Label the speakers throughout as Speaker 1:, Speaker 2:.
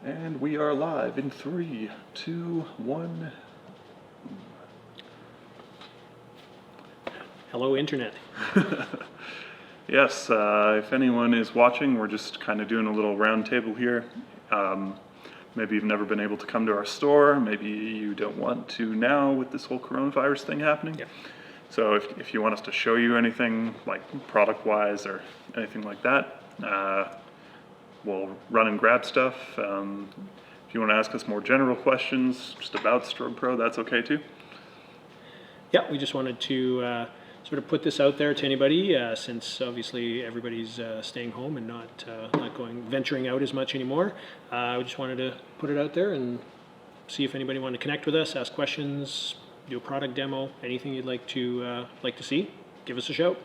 Speaker 1: And we are live in 3, 2, 1.
Speaker 2: Hello, Internet.
Speaker 1: Yes, if anyone is watching, we're just kind of doing a little round table here. Maybe you've never been able to come to our store. Maybe you don't want to now with this whole coronavirus thing happening.
Speaker 2: Yep.
Speaker 1: So if you want us to show you anything, like product-wise or anything like that, we'll run and grab stuff. If you want to ask us more general questions just about Strobepro, that's okay too.
Speaker 2: Yeah, we just wanted to sort of put this out there to anybody, since obviously everybody's staying home and not venturing out as much anymore. We just wanted to put it out there and see if anybody wanted to connect with us, ask questions, do a product demo, anything you'd like to see. Give us a shout.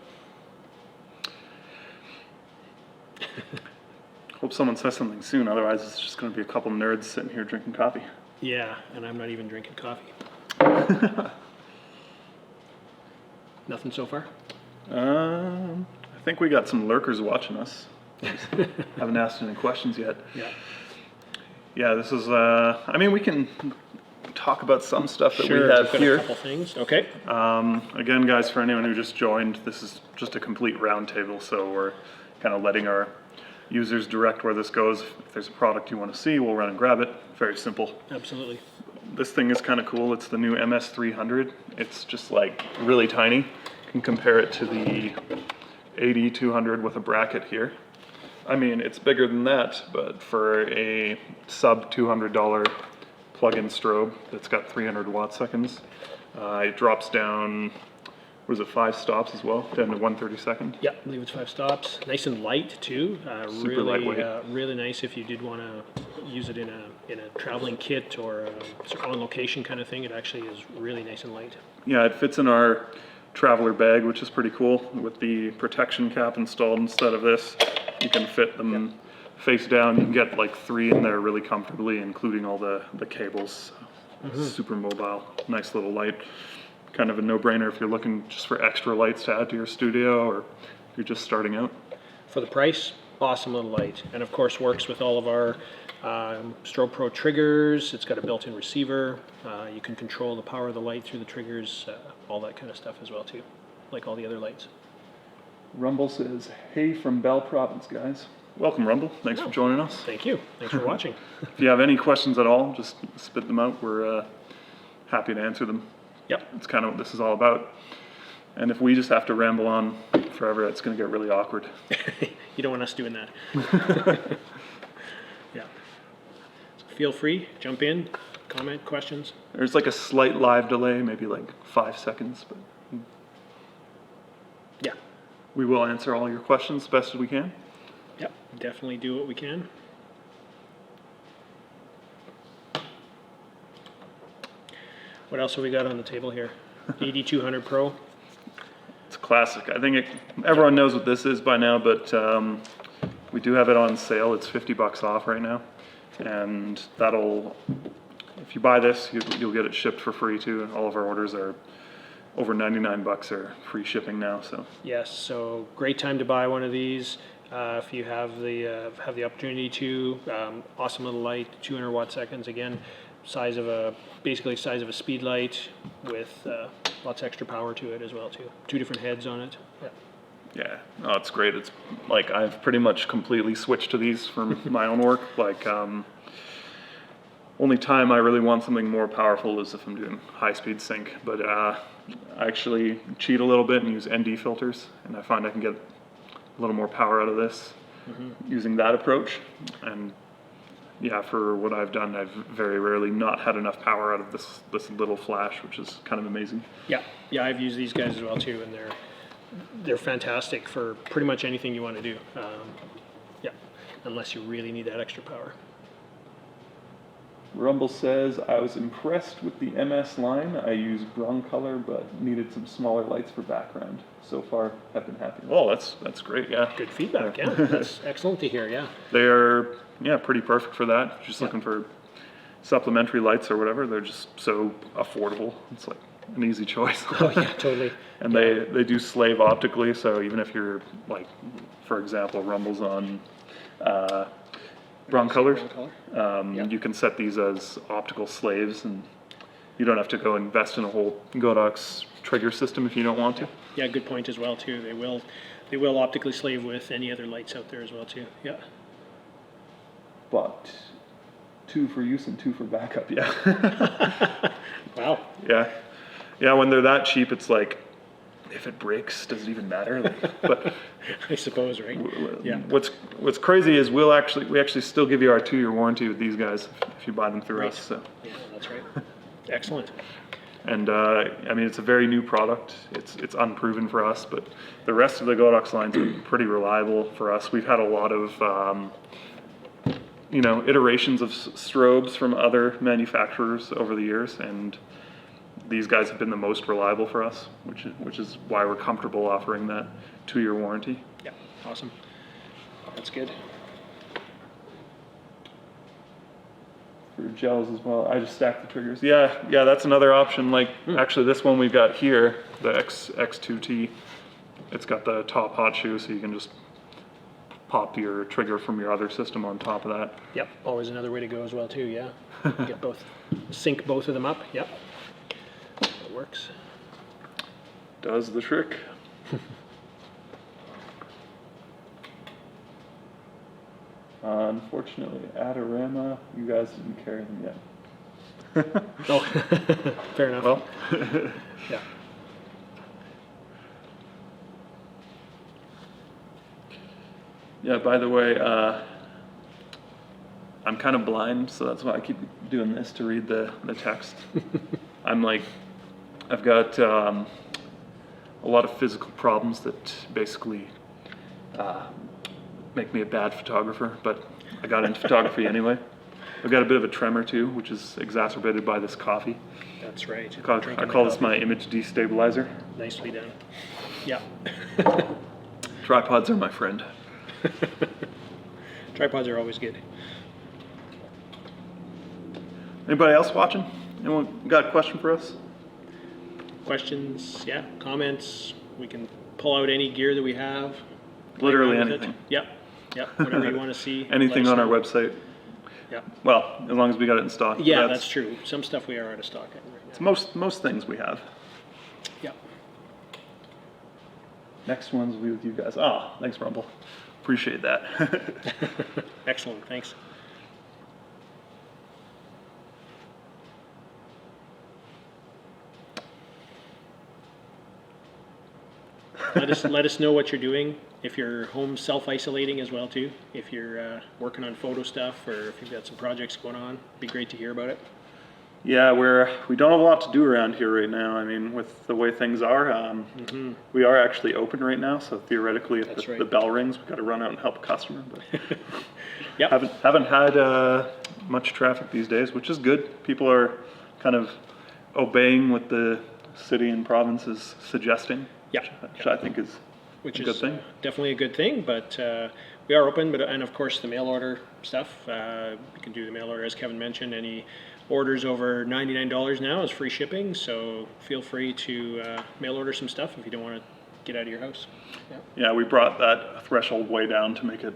Speaker 1: Hope someone says something soon, otherwise it's just going to be a couple nerds sitting here drinking coffee.
Speaker 2: Yeah, and I'm not even drinking coffee. Nothing so far?
Speaker 1: I think we got some lurkers watching us. Haven't asked any questions yet.
Speaker 2: Yeah.
Speaker 1: Yeah, this is, I mean, we can talk about some stuff that
Speaker 2: Sure,
Speaker 1: we have
Speaker 2: I've got
Speaker 1: here.
Speaker 2: a couple things. Okay.
Speaker 1: Again, guys, for anyone who just joined, this is just a complete roundtable, so we're kind of letting our users direct where this goes. If there's a product you want to see, we'll run and grab it. Very simple.
Speaker 2: Absolutely.
Speaker 1: This thing is kind of cool. It's the new MS300. It's just like really tiny. You can compare it to the 8200 with a bracket here. I mean, it's bigger than that, but for a sub $200 plug-in strobe that's got 300 watt seconds, it drops down, what is it, 5 stops as well, down to 1/32.
Speaker 2: Yeah, I believe it's 5 stops. Nice and light too.
Speaker 1: Super
Speaker 2: Really,
Speaker 1: lightweight.
Speaker 2: really nice if you did want to use it in a traveling kit or on location kind of thing. It actually is really nice and light.
Speaker 1: Yeah, it fits in our traveler bag, which is pretty cool. With the protection cap installed instead of this, you can fit them face down. You can get like 3 in there really comfortably, including all the cables. Super mobile, nice little light. Kind of a no-brainer if you're looking just for extra lights to add to your studio, or if you're just starting out.
Speaker 2: For the price, awesome little light. And of course works with all of our Strobepro triggers. It's got a built-in receiver. You can control the power of the light through the triggers, all that kind of stuff as well too, like all the other lights.
Speaker 1: Rumble says, hey from Bell Province, guys. Welcome, Rumble. Thanks for joining us.
Speaker 2: Thank you. Thanks for watching.
Speaker 1: If you have any questions at all, just spit them out. We're happy to answer them.
Speaker 2: Yep.
Speaker 1: It's kind of what this is all about. And if we just have to ramble on forever, it's going to get really awkward.
Speaker 2: You don't want us doing that. Yeah. So feel free, jump in, comment, questions.
Speaker 1: There's like a slight live delay, maybe like 5 seconds, but
Speaker 2: Yeah.
Speaker 1: we will answer all your questions as best as we can.
Speaker 2: Yep. Definitely do what we can. What else have we got on the table here? 8200 Pro.
Speaker 1: It's a classic. I think everyone knows what this is by now, but we do have it on sale. It's $50 off right now. And that'll, if you buy this, you'll get it shipped for free too. And all of our orders are over $99 are free shipping now. So
Speaker 2: Yes, so great time to buy one of these. If you have the opportunity to, awesome little light, 200 watt seconds, again, basically size of a speed light with lots of extra power to it as well too. 2 different heads on it. Yeah.
Speaker 1: yeah, no, it's great. It's like I've pretty much completely switched to these for my own work. Like only time I really want something more powerful is if I'm doing high-speed sync. But I actually cheat a little bit and use ND filters, and I find I can get a little more power out of this using that approach. And yeah, for what I've done, I've very rarely not had enough power out of this little flash, which is kind of amazing.
Speaker 2: Yeah, yeah, I've used these guys as well too, and they're fantastic for pretty much anything you want to do. Yeah, unless you really need that extra power.
Speaker 1: Rumble says, I was impressed with the MS line. I used brown color, but needed some smaller lights for background. So far, I've been happy. Oh, that's great, yeah.
Speaker 2: Good feedback, yeah. That's excellent to hear, yeah.
Speaker 1: They are, yeah, pretty perfect for that. Just looking for supplementary lights or whatever. They're just so affordable. It's like an easy choice.
Speaker 2: Oh yeah, totally.
Speaker 1: And they do slave optically, so even if you're like, for example, Rumble's on colors.
Speaker 2: color. Yeah.
Speaker 1: You can set these as optical slaves, and you don't have to go invest in a whole Godox trigger system if you don't want to.
Speaker 2: Yeah, good point as well too. They will optically slave with any other lights out there as well too. Yeah.
Speaker 1: But 2 for use and 2 for backup, yeah.
Speaker 2: Wow.
Speaker 1: Yeah. Yeah, when they're that cheap, it's like, if it breaks, does it even matter? Like, but
Speaker 2: I suppose, right? Yeah.
Speaker 1: What's crazy is we actually still give you our 2-year warranty with these guys if you buy them through us. So.
Speaker 2: Yeah, that's right. Excellent.
Speaker 1: And I mean, it's a very new product. It's unproven for us, but the rest of the Godox lines are pretty reliable for us. We've had a lot of iterations of strobes from other manufacturers over the years, and these guys have been the most reliable for us, which is why we're comfortable offering that 2-year warranty.
Speaker 2: Yeah, awesome. That's good.
Speaker 1: For gels as well, I just stack the triggers. Yeah, that's another option. Like actually, this one we've got here, the X2T, it's got the top hot shoe, so you can just pop your trigger from your other system on top of that.
Speaker 2: Yep, always another way to go as well too. Yeah, get sync both of them up. Yep, that works.
Speaker 1: Does the trick. Unfortunately, Adorama, you guys didn't carry them yet.
Speaker 2: Oh, fair enough.
Speaker 1: Well,
Speaker 2: yeah.
Speaker 1: yeah, by the way, I'm kind of blind, so that's why I keep doing this to read the text. I've got a lot of physical problems that basically make me a bad photographer, but I got into photography anyway. I've got a bit of a tremor too, which is exacerbated by this coffee.
Speaker 2: That's right.
Speaker 1: I call this my image destabilizer.
Speaker 2: Nicely done. Yeah.
Speaker 1: Tripods are my friend.
Speaker 2: Tripods are always good.
Speaker 1: Anybody else watching? Anyone got a question for us?
Speaker 2: Questions? Yeah. Comments? We can pull out any gear that we have.
Speaker 1: Literally anything.
Speaker 2: Yep. Yep. Whatever you want to see.
Speaker 1: Anything on our website.
Speaker 2: Yeah.
Speaker 1: Well, as long as we got it in stock.
Speaker 2: Yeah, that's true. Some stuff we are out of stock right now.
Speaker 1: It's most things we have.
Speaker 2: Yep.
Speaker 1: Next one's will be with you guys. Ah, thanks, Rumble. Appreciate that.
Speaker 2: Excellent. Thanks. Let us know what you're doing. If you're home self-isolating as well too. If you're working on photo stuff, or if you've got some projects going on, it'd be great to hear about it.
Speaker 1: Yeah, we don't have a lot to do around here right now. I mean, with the way things are, we are actually open right now. So theoretically, if the bell rings, we've got to run out and help a customer. But
Speaker 2: yep.
Speaker 1: haven't had much traffic these days, which is good. People are kind of obeying what the city and province is suggesting.
Speaker 2: Yeah.
Speaker 1: Which I think is a good thing.
Speaker 2: Definitely a good thing, but we are open. And of course, the mail order stuff. You can do the mail order, as Kevin mentioned. Any orders over $99 now is free shipping, so feel free to mail order some stuff if you don't want to get out of your house.
Speaker 1: Yeah, we brought that threshold way down to make it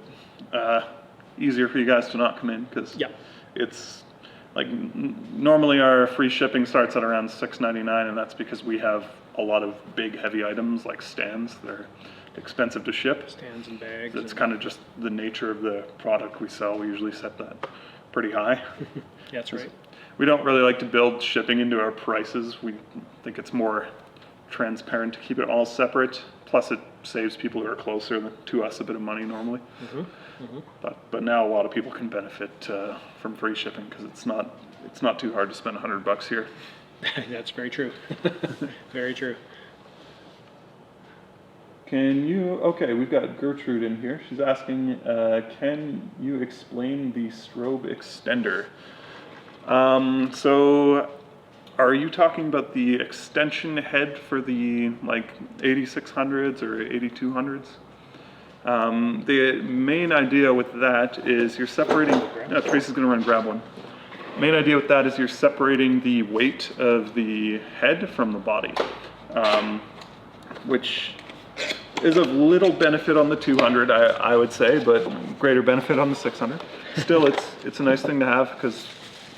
Speaker 1: easier for you guys to not come in, because it's like normally our free shipping starts at around $6.99, and that's because we have a lot of big heavy items like stands. They're expensive to ship.
Speaker 2: Stands and bags.
Speaker 1: It's kind of just the nature of the product we sell. We usually set that pretty high.
Speaker 2: That's right.
Speaker 1: We don't really like to build shipping into our prices. We think it's more transparent to keep it all separate. Plus, it saves people who are closer to us a bit of money normally. But now a lot of people can benefit from free shipping, because it's not too hard to spend $100 here.
Speaker 2: That's very true. Very true.
Speaker 1: Okay, we've got Gertrude in here. She's asking, can you explain the strobe extender? So are you talking about the extension head for the 8600s or 8200s? The main idea with that is you're separating, Tracy's gonna run and grab one. Main idea with that is you're separating the weight of the head from the body, which is of little benefit on the 200, I would say, but greater benefit on the 600. still, it's a nice thing to have because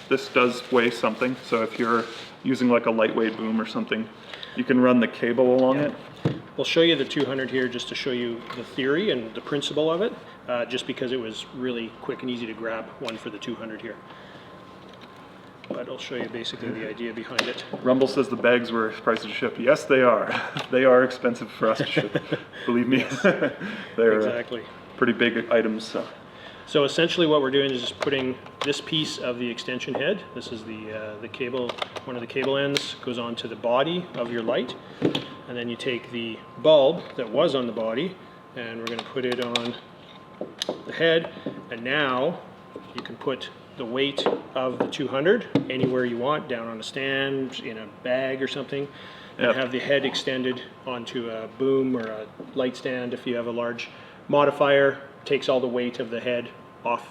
Speaker 1: this does weigh something. So if you're using like a lightweight boom or something, you can run the cable along it.
Speaker 2: We'll show you the 200 here just to show you the theory and the principle of it, just because it was really quick and easy to grab one for the 200 here. But I'll show you basically the idea behind it.
Speaker 1: Rumble says the bags were priced to ship. Yes, they are. They are expensive for us to ship. Believe me. They're
Speaker 2: Exactly.
Speaker 1: pretty big items.
Speaker 2: So essentially what we're doing is just putting this piece of the extension head, this is the cable, one of the cable ends goes onto the body of your light, and then you take the bulb that was on the body and we're going to put it on the head, and now you can put the weight of the 200 anywhere you want, down on a stand, in a bag or something, and have the head extended onto a boom or a light stand. If you have a large modifier, takes all the weight of the head off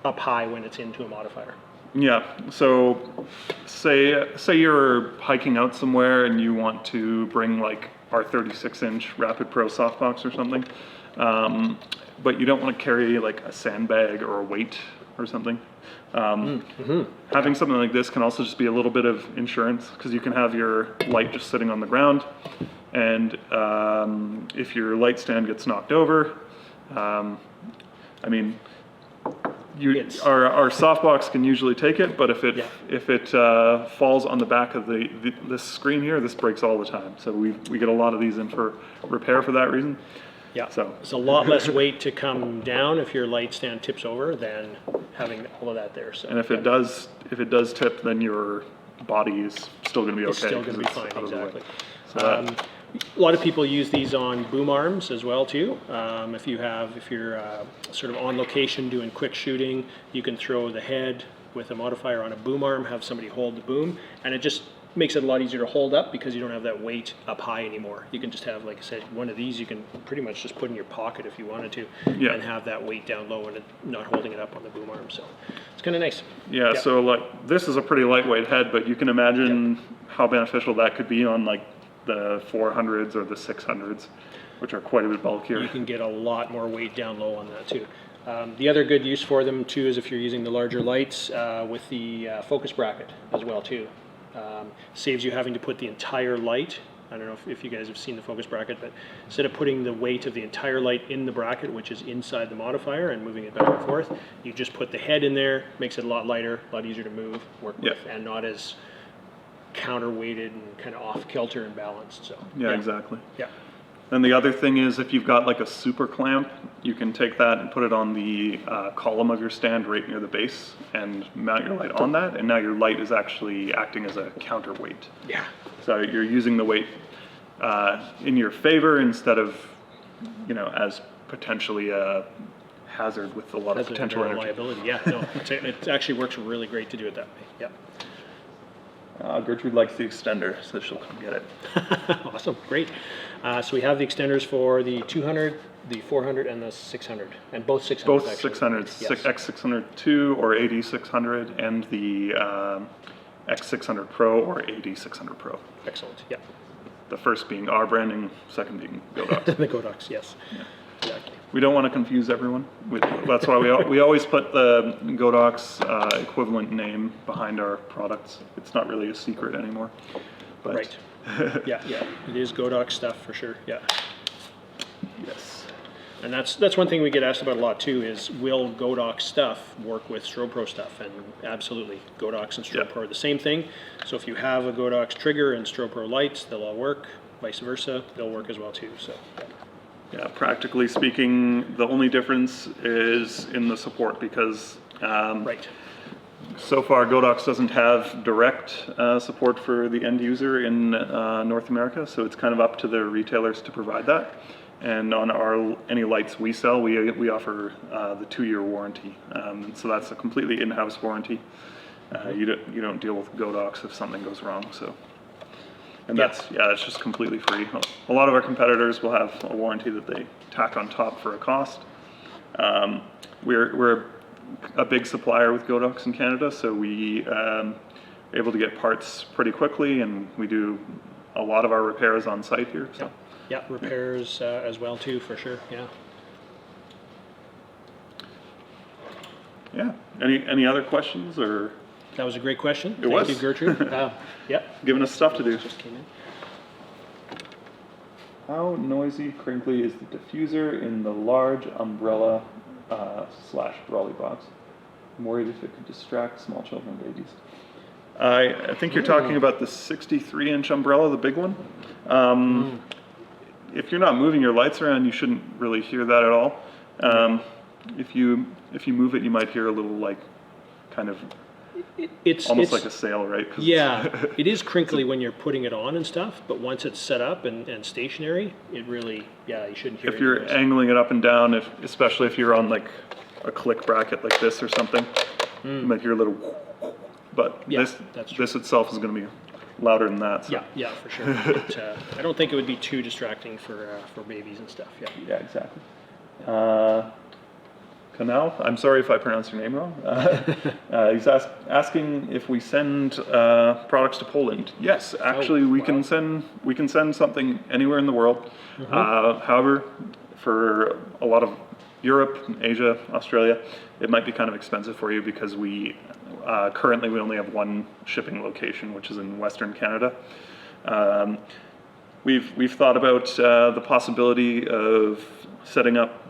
Speaker 2: up high when it's into a modifier.
Speaker 1: Yeah, so say you're hiking out somewhere and you want to bring like our 36-inch Rapid Pro softbox or something, but you don't want to carry like a sandbag or a weight or something. Having something like this can also just be a little bit of insurance, because you can have your light just sitting on the ground, and if your light stand gets knocked over, I mean, our softbox can usually take it, but if it falls on the back of this screen here, this breaks all the time. So we get a lot of these in for repair for that reason.
Speaker 2: Yeah,
Speaker 1: so
Speaker 2: it's a lot less weight to come down if your light stand tips over than having all of that there. So,
Speaker 1: and if it does tip, then your body is still going to be okay.
Speaker 2: It's still going to be fine, exactly.
Speaker 1: So
Speaker 2: a lot of people use these on boom arms as well too. If you're sort of on location doing quick shooting, you can throw the head with a modifier on a boom arm, have somebody hold the boom, and it just makes it a lot easier to hold up because you don't have that weight up high anymore. You can just have, like I said, one of these you can pretty much just put in your pocket if you wanted to, and have that weight down low and not holding it up on the boom arm. So it's kind of nice.
Speaker 1: Yeah, so like this is a pretty lightweight head, but you can imagine how beneficial that could be on like the 400s or the 600s, which are quite a bit bulkier.
Speaker 2: You can get a lot more weight down low on that too. The other good use for them too is if you're using the larger lights with the focus bracket as well too. Saves you having to put the entire light. I don't know if you guys have seen the focus bracket, but instead of putting the weight of the entire light in the bracket, which is inside the modifier, and moving it back and forth, you just put the head in there, makes it a lot lighter, a lot easier to move, work with, and not as counterweighted and kind of off kilter and balanced. So
Speaker 1: exactly.
Speaker 2: Yeah.
Speaker 1: And the other thing is, if you've got like a super clamp, you can take that and put it on the column of your stand right near the base and mount your light on that, and now your light is actually acting as a counterweight.
Speaker 2: Yeah.
Speaker 1: So you're using the weight in your favor instead of, as potentially a hazard with a lot of potential energy.
Speaker 2: Liability. Yeah, no, it actually works really great to do it that way. Yeah.
Speaker 1: Gertrude likes the extender, so she'll come get it.
Speaker 2: Awesome, great. So we have the extenders for the 200, the 400, and the 600, and both 600s.
Speaker 1: Both
Speaker 2: actually.
Speaker 1: 600s,
Speaker 2: Yes.
Speaker 1: X602 or AD600, and the X600 Pro or AD600 Pro.
Speaker 2: Excellent, yeah.
Speaker 1: The first being our branding, second being Godox.
Speaker 2: The Godox, yes. Yeah. Exactly.
Speaker 1: We don't want to confuse everyone. That's why we always put the Godox equivalent name behind our products. It's not really a secret anymore. But
Speaker 2: Right. Yeah, it is Godox stuff for sure. Yeah.
Speaker 1: Yes.
Speaker 2: And that's one thing we get asked about a lot too, is will Godox stuff work with Strobepro stuff? And absolutely, Godox and Strobepro are the same thing. So if you have a Godox trigger and Strobepro lights, they'll all work. Vice versa, they'll work as well too. So.
Speaker 1: Yeah, practically speaking, the only difference is in the support, because so far Godox doesn't have direct support for the end user in North America, so it's kind of up to the retailers to provide that. And on any lights we sell, we offer the 2-year warranty, so that's a completely in-house warranty. You don't deal with Godox if something goes wrong. So. And that's just completely free. A lot of our competitors will have a warranty that they tack on top for a cost. We're a big supplier with Godox in Canada, so we able to get parts pretty quickly, and we do a lot of our repairs on site here. So.
Speaker 2: Yeah, repairs as well too, for sure. Yeah.
Speaker 1: Yeah. Any other questions or
Speaker 2: That was a great question.
Speaker 1: It was.
Speaker 2: Thank you, Gertrude. Yep.
Speaker 1: giving us stuff to do?
Speaker 2: Just came in.
Speaker 1: How noisy, crinkly is the diffuser in the large umbrella / trolley box? I'm worried if it could distract small children and babies. I think you're talking about the 63-inch umbrella, the big one. If you're not moving your lights around, you shouldn't really hear that at all. If you move it, you might hear a little like kind of
Speaker 2: It's
Speaker 1: almost like a sail, right? 'Cause
Speaker 2: yeah, it is crinkly when you're putting it on and stuff, but once it's set up and stationary, it really, yeah, you shouldn't hear
Speaker 1: if
Speaker 2: it.
Speaker 1: you're angling it up and down, especially if you're on like a click bracket like this or something, you might hear a little. But
Speaker 2: Yeah, that's true.
Speaker 1: this itself is going to be louder than that. So.
Speaker 2: Yeah, for sure. But, I don't think it would be too distracting for babies and stuff. Yeah.
Speaker 1: Yeah, exactly. Canal, I'm sorry if I pronounced your name wrong. He's asking if we send products to Poland. Yes, actually, we can send something anywhere in the world. However, for a lot of Europe, Asia, Australia, it might be kind of expensive for you because we currently only have one shipping location, which is in Western Canada. We've thought about the possibility of setting up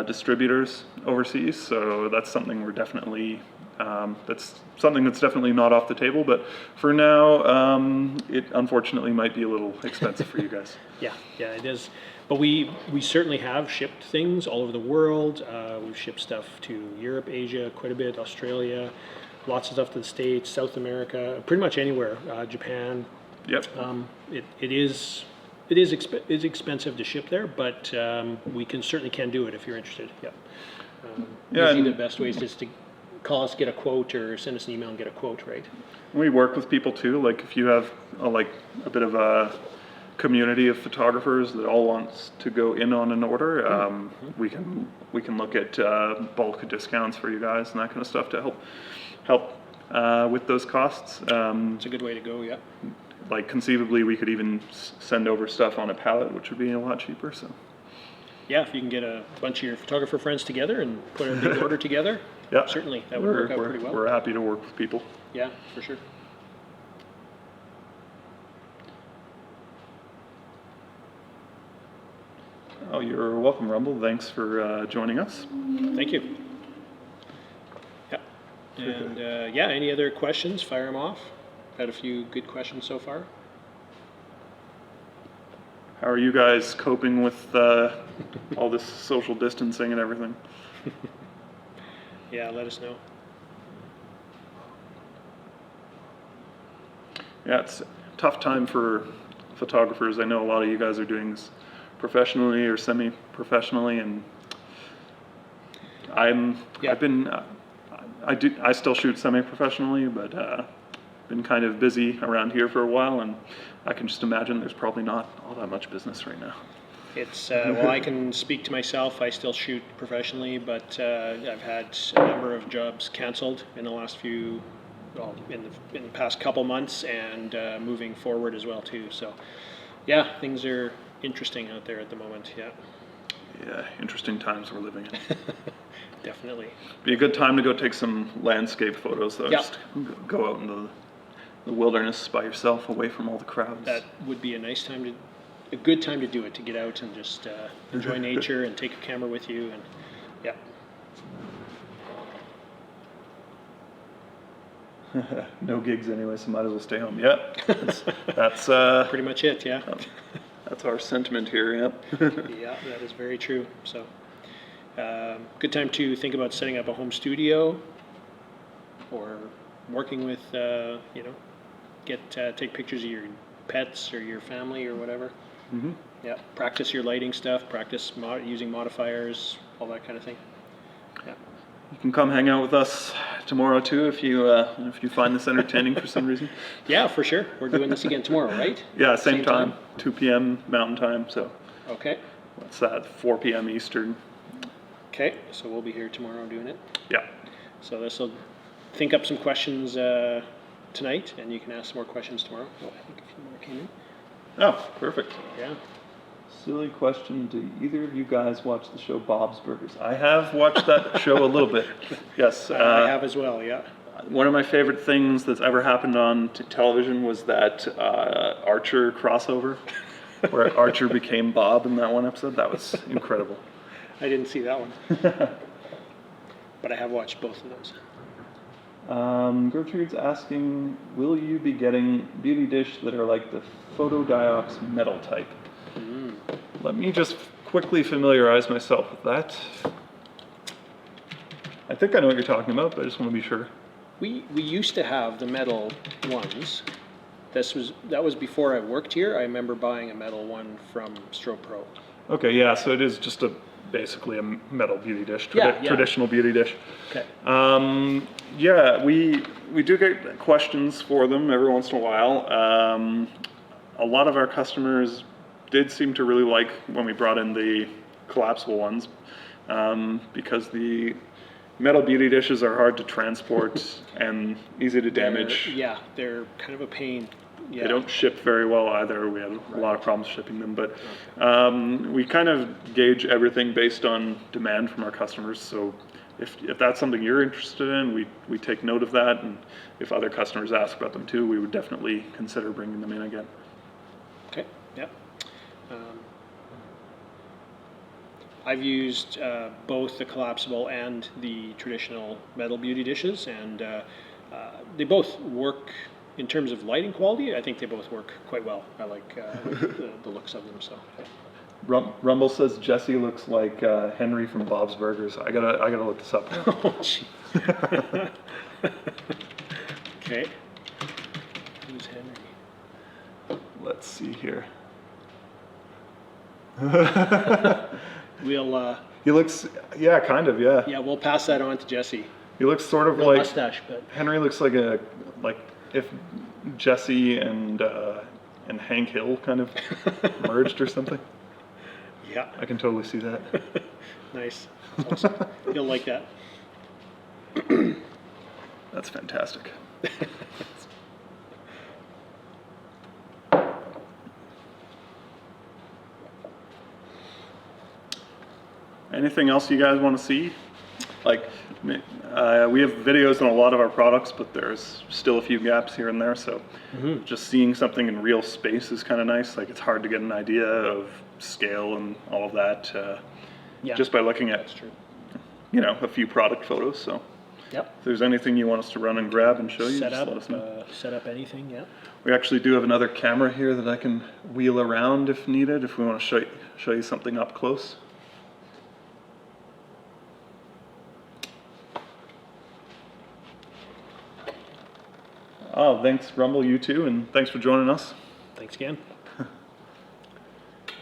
Speaker 1: distributors overseas, so that's something we're definitely that's definitely not off the table. But for now, it unfortunately might be a little expensive for you guys.
Speaker 2: Yeah, it is. But we certainly have shipped things all over the world. We've shipped stuff to Europe, Asia, quite a bit, Australia, lots of stuff to the States, South America, pretty much anywhere. Japan.
Speaker 1: Yep.
Speaker 2: It is expensive to ship there, but we certainly can do it if you're interested. Yeah. Usually the best way is just to call us, get a quote, or send us an email and get a quote, right?
Speaker 1: We work with people too. Like if you have a bit of a community of photographers that all wants to go in on an order, we can look at bulk discounts for you guys and that kind of stuff to help with those costs.
Speaker 2: It's a good way to go. Yeah.
Speaker 1: Like conceivably, we could even send over stuff on a pallet, which would be a lot cheaper. So.
Speaker 2: Yeah, if you can get a bunch of your photographer friends together and put a big order together,
Speaker 1: yeah,
Speaker 2: certainly that would work out pretty well.
Speaker 1: We're happy to work with people.
Speaker 2: Yeah, for sure.
Speaker 1: Oh, you're welcome, Rumble. Thanks for joining us.
Speaker 2: Thank you. Yeah. And any other questions? Fire them off. Had a few good questions so far.
Speaker 1: How are you guys coping with all this social distancing and everything?
Speaker 2: Yeah, let us know.
Speaker 1: Yeah, it's a tough time for photographers. I know a lot of you guys are doing this professionally or semi-professionally, and I still shoot semi-professionally, but been kind of busy around here for a while, and I can just imagine there's probably not all that much business right now.
Speaker 2: It's well, I can speak to myself. I still shoot professionally, but I've had a number of jobs canceled in the last in the past couple months, and moving forward as well too. So, yeah, things are interesting out there at the moment. Yeah.
Speaker 1: Yeah, interesting times we're living in.
Speaker 2: Definitely.
Speaker 1: Be a good time to go take some landscape photos, though.
Speaker 2: Yeah.
Speaker 1: Just go out into the wilderness by yourself, away from all the crowds.
Speaker 2: That would be a good time to do it, to get out and just enjoy nature and take your camera with you, and yeah.
Speaker 1: No gigs anyway, so might as well stay home. Yeah, that's
Speaker 2: Pretty much it. Yeah.
Speaker 1: That's our sentiment here. Yep.
Speaker 2: Yeah, that is very true. So, good time to think about setting up a home studio, or working with take pictures of your pets or your family or whatever.
Speaker 1: Mm-hmm.
Speaker 2: Yeah, practice your lighting stuff, practice using modifiers, all that kind of thing. Yeah.
Speaker 1: You can come hang out with us tomorrow too if you find this entertaining for some reason.
Speaker 2: Yeah, for sure. We're doing this again tomorrow, right?
Speaker 1: Yeah, same time, 2 p.m. Mountain Time. So.
Speaker 2: Okay.
Speaker 1: What's that? 4 p.m. Eastern.
Speaker 2: Okay, so we'll be here tomorrow doing it.
Speaker 1: Yeah.
Speaker 2: So this will think up some questions tonight, and you can ask some more questions tomorrow. Oh, I think a few more came in.
Speaker 1: Oh, perfect.
Speaker 2: Yeah.
Speaker 1: Silly question, do either of you guys watch the show Bob's Burgers? I have watched that show a little bit. Yes.
Speaker 2: I have as well, yeah.
Speaker 1: One of my favorite things that's ever happened on television was that Archer crossover, where Archer became Bob in that one episode. That was incredible.
Speaker 2: I didn't see that one. But I have watched both of those.
Speaker 1: Gertrude's asking, will you be getting beauty dish that are like the Photodiox metal type? Let me just quickly familiarize myself with that. I think I know what you're talking about, but I just want to be sure.
Speaker 2: We used to have the metal ones. That was before I worked here. I remember buying a metal one from Strobepro.
Speaker 1: Okay, yeah, so it is just basically a metal beauty dish,
Speaker 2: Yeah.
Speaker 1: traditional beauty dish.
Speaker 2: Okay.
Speaker 1: Yeah, we do get questions for them every once in a while. A lot of our customers did seem to really like when we brought in the collapsible ones, because the metal beauty dishes are hard to transport and easy to damage.
Speaker 2: They're kind of a pain. Yeah.
Speaker 1: They don't ship very well either. We have a lot of problems shipping them, but we kind of gauge everything based on demand from our customers. So if that's something you're interested in, we take note of that, and if other customers ask about them too, we would definitely consider bringing them in again.
Speaker 2: Okay, yeah. I've used both the collapsible and the traditional metal beauty dishes, and they both work in terms of lighting quality. I think they both work quite well. I like the looks of them. So.
Speaker 1: Rumble says Jesse looks like Henry from Bob's Burgers. I gotta look this up.
Speaker 2: Oh, jeez. Okay. Who's Henry?
Speaker 1: Let's see here.
Speaker 2: We'll.
Speaker 1: He looks, yeah, kind of, yeah.
Speaker 2: Yeah, we'll pass that on to Jesse.
Speaker 1: He looks sort of
Speaker 2: No
Speaker 1: like
Speaker 2: mustache, but
Speaker 1: Henry looks like if Jesse and Hank Hill kind of merged or something.
Speaker 2: yeah,
Speaker 1: I can totally see that.
Speaker 2: nice. That's awesome. You'll like that.
Speaker 1: That's fantastic. Anything else you guys want to see? Like, we have videos on a lot of our products, but there's still a few gaps here and there. So just seeing something in real space is kind of nice. Like, it's hard to get an idea of scale and all of that just by looking at, a few product photos. So
Speaker 2: Yep.
Speaker 1: if there's anything you want us to run and grab and show you,
Speaker 2: Set
Speaker 1: just
Speaker 2: up,
Speaker 1: let us know.
Speaker 2: set up anything, yeah.
Speaker 1: We actually do have another camera here that I can wheel around if needed, if we want to show you something up close. Oh, thanks, Rumble, you too, and thanks for joining us.
Speaker 2: Thanks again. Do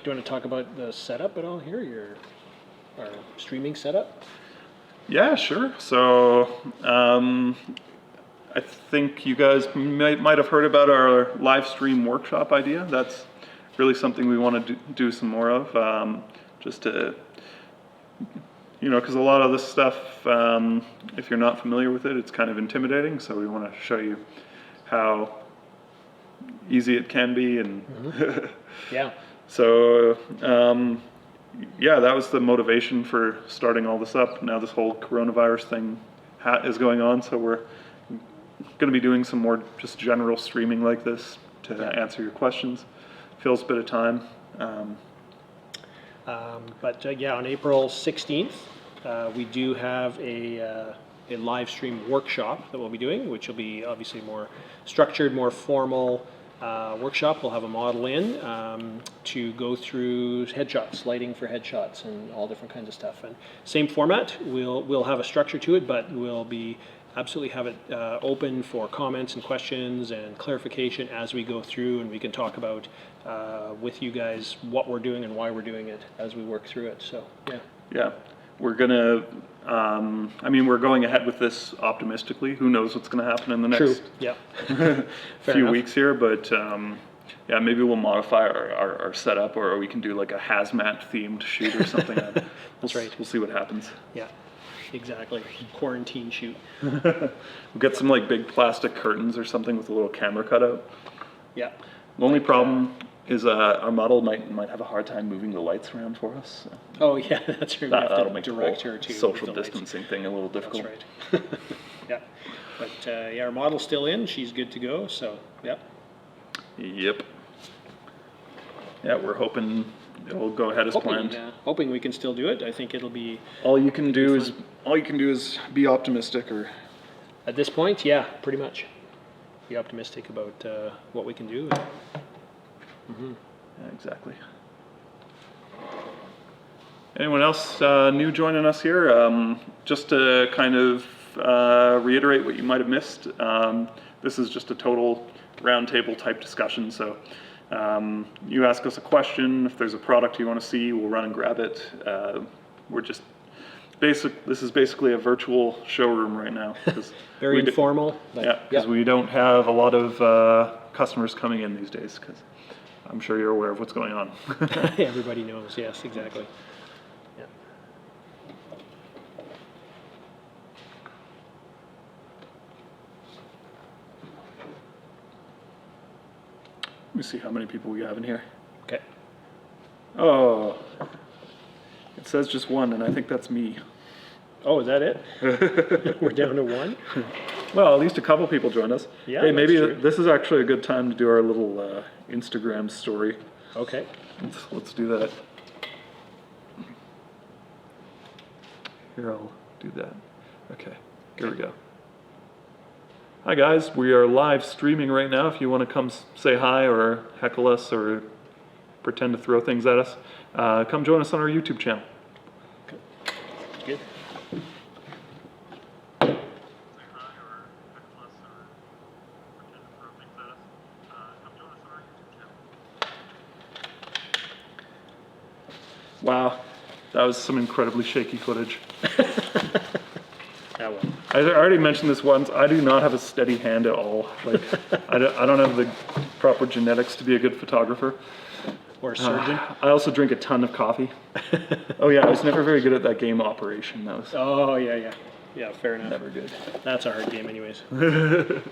Speaker 2: you want to talk about the setup at all here, our streaming setup?
Speaker 1: Yeah, sure. So, I think you guys might have heard about our live stream workshop idea. That's really something we want to do some more of, just to, because a lot of this stuff, if you're not familiar with it, it's kind of intimidating. So we want to show you how easy it can be, and
Speaker 2: Yeah.
Speaker 1: so that was the motivation for starting all this up. Now this whole coronavirus thing is going on, so we're going to be doing some more just general streaming like this to answer your questions. Fills a bit of time.
Speaker 2: On April 16th, we do have a live stream workshop that we'll be doing, which will be obviously more structured, more formal workshop. We'll have a model in to go through headshots, lighting for headshots, and all different kinds of stuff. And same format. We'll have a structure to it, but we'll be absolutely have it open for comments and questions and clarification as we go through, and we can talk about with you guys what we're doing and why we're doing it as we work through it. So
Speaker 1: Yeah, we're gonna. We're going ahead with this optimistically. Who knows what's going to happen in the next few weeks here, but maybe we'll modify our setup, or we can do like a hazmat themed shoot or something.
Speaker 2: That's right.
Speaker 1: We'll see what happens.
Speaker 2: Yeah, exactly. Quarantine shoot.
Speaker 1: We'll get some like big plastic curtains or something with a little camera cutout.
Speaker 2: Yeah.
Speaker 1: The only problem is our model might have a hard time moving the lights around for us. So
Speaker 2: Oh, yeah, that's right. We have
Speaker 1: that'll
Speaker 2: to
Speaker 1: make the
Speaker 2: direct
Speaker 1: whole
Speaker 2: her to
Speaker 1: social
Speaker 2: the lights.
Speaker 1: distancing thing a little difficult.
Speaker 2: That's right. Yeah. But yeah, our model's still in. She's good to go. So, yeah.
Speaker 1: Yep. Yeah, we're hoping it'll go ahead as planned.
Speaker 2: Hoping we can still do it. I think it'll be.
Speaker 1: All you can do is be optimistic, or
Speaker 2: At this point, yeah, pretty much. Be optimistic about what we can do.
Speaker 1: yeah, exactly. Anyone else new joining us here? Just to kind of reiterate what you might have missed, this is just a total roundtable type discussion. So you ask us a question. If there's a product you want to see, we'll run and grab it. We're just this is basically a virtual showroom right now.
Speaker 2: Very informal.
Speaker 1: Yeah, because we don't have a lot of customers coming in these days, because I'm sure you're aware of what's going on.
Speaker 2: Everybody knows. Yes, exactly. Yeah.
Speaker 1: Let me see how many people we have in here.
Speaker 2: Okay.
Speaker 1: Oh, it says just one, and I think that's me.
Speaker 2: Oh, is that it? We're down to one?
Speaker 1: Well, at least a couple people joined us.
Speaker 2: Yeah,
Speaker 1: hey, maybe
Speaker 2: that's true.
Speaker 1: this is actually a good time to do our little Instagram story.
Speaker 2: Okay.
Speaker 1: Let's do that. Here, I'll do that. Okay, here we go. Hi guys, we are live streaming right now. If you want to come say hi or heckle us or pretend to throw things at us, come join us on our YouTube channel.
Speaker 2: Okay. Good.
Speaker 1: Wow, that was some incredibly shaky footage.
Speaker 2: That one.
Speaker 1: I already mentioned this once. I do not have a steady hand at all. Like, I don't have the proper genetics to be a good photographer.
Speaker 2: Or a surgeon.
Speaker 1: I also drink a ton of coffee. Oh yeah, I was never very good at that game Operation. That was
Speaker 2: Oh, yeah, yeah. Yeah, fair enough.
Speaker 1: never good.
Speaker 2: That's a hard game anyways.
Speaker 1: So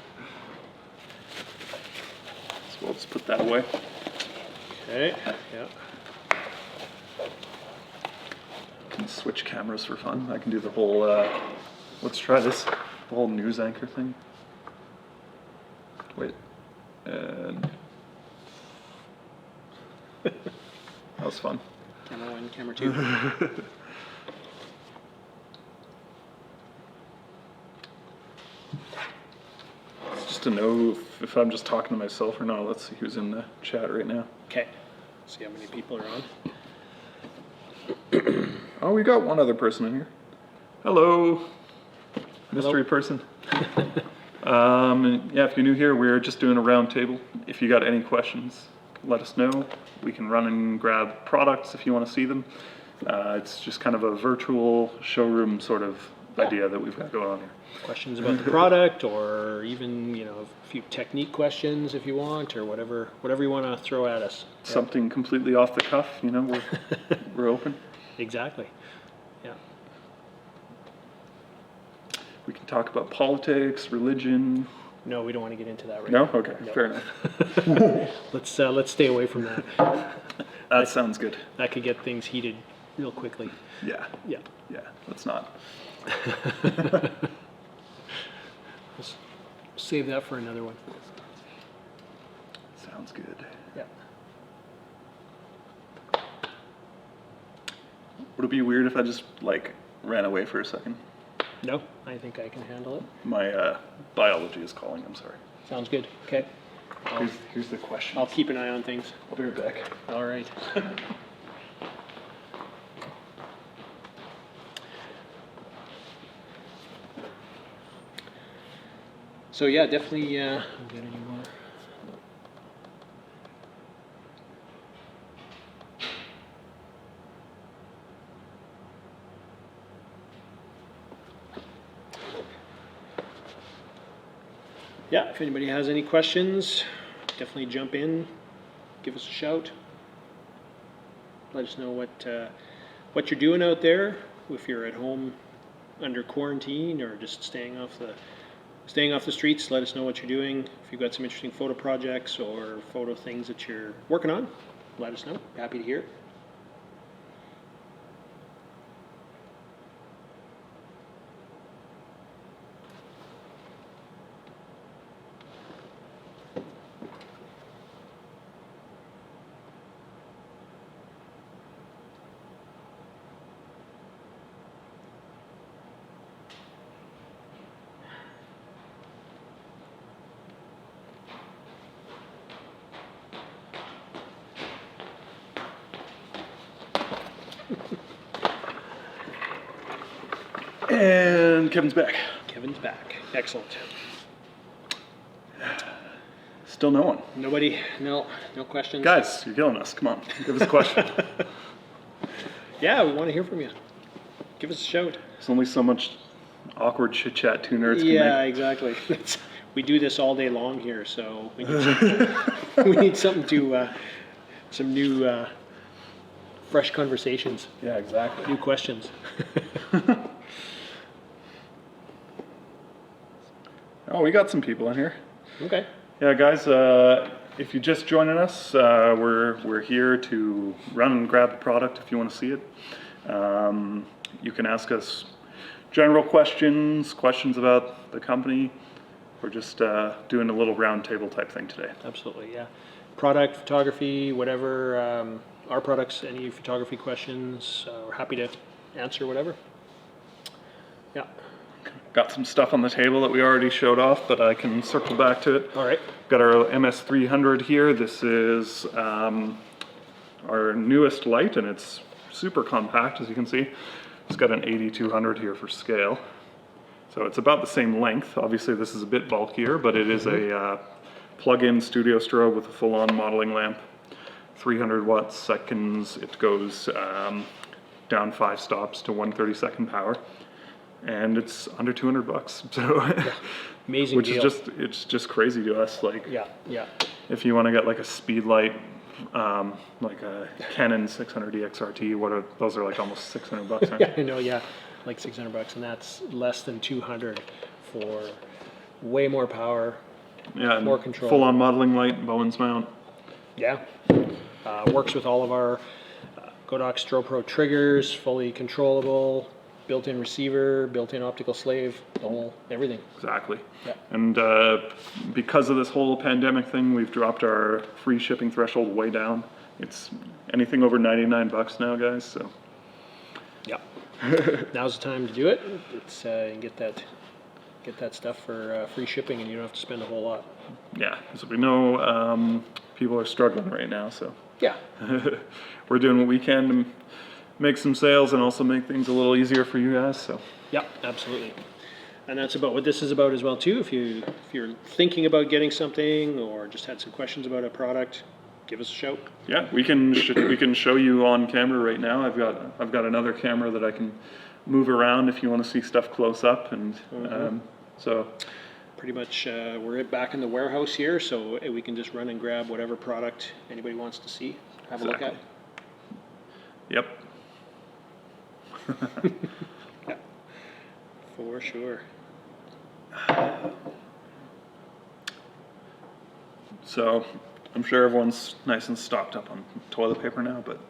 Speaker 1: we'll just put that away.
Speaker 2: Okay, yeah.
Speaker 1: Can switch cameras for fun. I can do the whole, let's try this, the whole news anchor thing. Wait, and that was fun.
Speaker 2: Camera one, camera two.
Speaker 1: Just to know if I'm just talking to myself or not. Let's see who's in the chat right now.
Speaker 2: Okay. See how many people are on.
Speaker 1: Oh, we got one other person in here. Hello, mystery person. Yeah, if you're new here, we're just doing a round table. If you got any questions, let us know. We can run and grab products if you want to see them. It's just kind of a virtual showroom sort of idea that we've got going on here.
Speaker 2: Questions about the product, or even, you know, a few technique questions if you want, or whatever you want to throw at us.
Speaker 1: Something completely off the cuff, you know, we're open.
Speaker 2: Exactly. Yeah.
Speaker 1: We can talk about politics, religion.
Speaker 2: No, we don't want to get into that right
Speaker 1: No?
Speaker 2: now.
Speaker 1: Okay,
Speaker 2: No.
Speaker 1: fair enough.
Speaker 2: Let's stay away from that.
Speaker 1: That sounds good.
Speaker 2: That could get things heated real quickly.
Speaker 1: Yeah,
Speaker 2: Yeah.
Speaker 1: yeah, let's not.
Speaker 2: Let's save that for another one.
Speaker 1: Sounds good.
Speaker 2: Yeah.
Speaker 1: Would it be weird if I just, like, ran away for a second?
Speaker 2: No, I think I can handle it.
Speaker 1: My biology is calling, I'm sorry.
Speaker 2: Sounds good. Okay.
Speaker 1: Here's the question.
Speaker 2: I'll keep an eye on things.
Speaker 1: I'll be right back.
Speaker 2: All right. So yeah, definitely. Get any more? Yeah, if anybody has any questions, definitely jump in, give us a shout. Let us know what you're doing out there, if you're at home under quarantine or just staying off staying off the streets. Let us know what you're doing. If you've got some interesting photo projects or photo things that you're working on, let us know. Happy to hear it.
Speaker 1: And Kevin's back.
Speaker 2: Kevin's back. Excellent.
Speaker 1: Still no one.
Speaker 2: Nobody? No questions?
Speaker 1: Guys, you're killing us. Come on, give us a question.
Speaker 2: Yeah, we want to hear from you. Give us a shout.
Speaker 1: There's only so much awkward chit chat two nerds can
Speaker 2: Yeah,
Speaker 1: make.
Speaker 2: exactly. We do this all day long here, so we need we need something to, some new, fresh conversations,
Speaker 1: Yeah, exactly.
Speaker 2: new questions.
Speaker 1: Oh, we got some people in here.
Speaker 2: Okay.
Speaker 1: Yeah, guys, if you're just joining us, we're here to run and grab the product if you want to see it. You can ask us general questions about the company. We're just doing a little round table type thing today.
Speaker 2: Absolutely, yeah. Product, photography, whatever, our products, any photography questions, we're happy to answer whatever. Yeah.
Speaker 1: Got some stuff on the table that we already showed off, but I can circle back to it.
Speaker 2: All right.
Speaker 1: Got our MS300 here. This is our newest light, and it's super compact, as you can see. It's got an 8200 here for scale. So it's about the same length. Obviously, this is a bit bulkier, but it is a plug-in studio strobe with a full-on modeling lamp. 300 watts seconds. It goes down 5 stops to 132nd power. And it's under $200, so
Speaker 2: Yeah. Amazing
Speaker 1: which
Speaker 2: deal.
Speaker 1: is it's just crazy to us. Like,
Speaker 2: Yeah, yeah.
Speaker 1: if you want to get like a speed light, like a Canon 600D XRT, those are like almost $600, aren't
Speaker 2: Yeah,
Speaker 1: they?
Speaker 2: I know, yeah, like $600, and that's less than 200 for way more power.
Speaker 1: Yeah, and
Speaker 2: More control.
Speaker 1: full-on modeling light, Bowens mount.
Speaker 2: Yeah, works with all of our Kodak Strobepro triggers, fully controllable, built-in receiver, built-in optical slave, the whole everything.
Speaker 1: Exactly.
Speaker 2: Yeah.
Speaker 1: And because of this whole pandemic thing, we've dropped our free shipping threshold way down. It's anything over $99 now, guys. So
Speaker 2: Yeah. Now's the time to do it. It's and get that stuff for free shipping, and you don't have to spend a whole lot.
Speaker 1: yeah, because we know people are struggling right now. So
Speaker 2: Yeah.
Speaker 1: we're doing what we can to make some sales and also make things a little easier for you guys. So
Speaker 2: Yeah, absolutely. And that's about what this is about as well too. If you're thinking about getting something or just had some questions about a product, give us a shout.
Speaker 1: yeah, we can show you on camera right now. I've got another camera that I can move around if you want to see stuff close up, and so
Speaker 2: Pretty much, we're back in the warehouse here, so we can just run and grab whatever product anybody wants to see, have a look at.
Speaker 1: Yep.
Speaker 2: Yeah, for sure.
Speaker 1: So I'm sure everyone's nice and stocked up on toilet paper now, but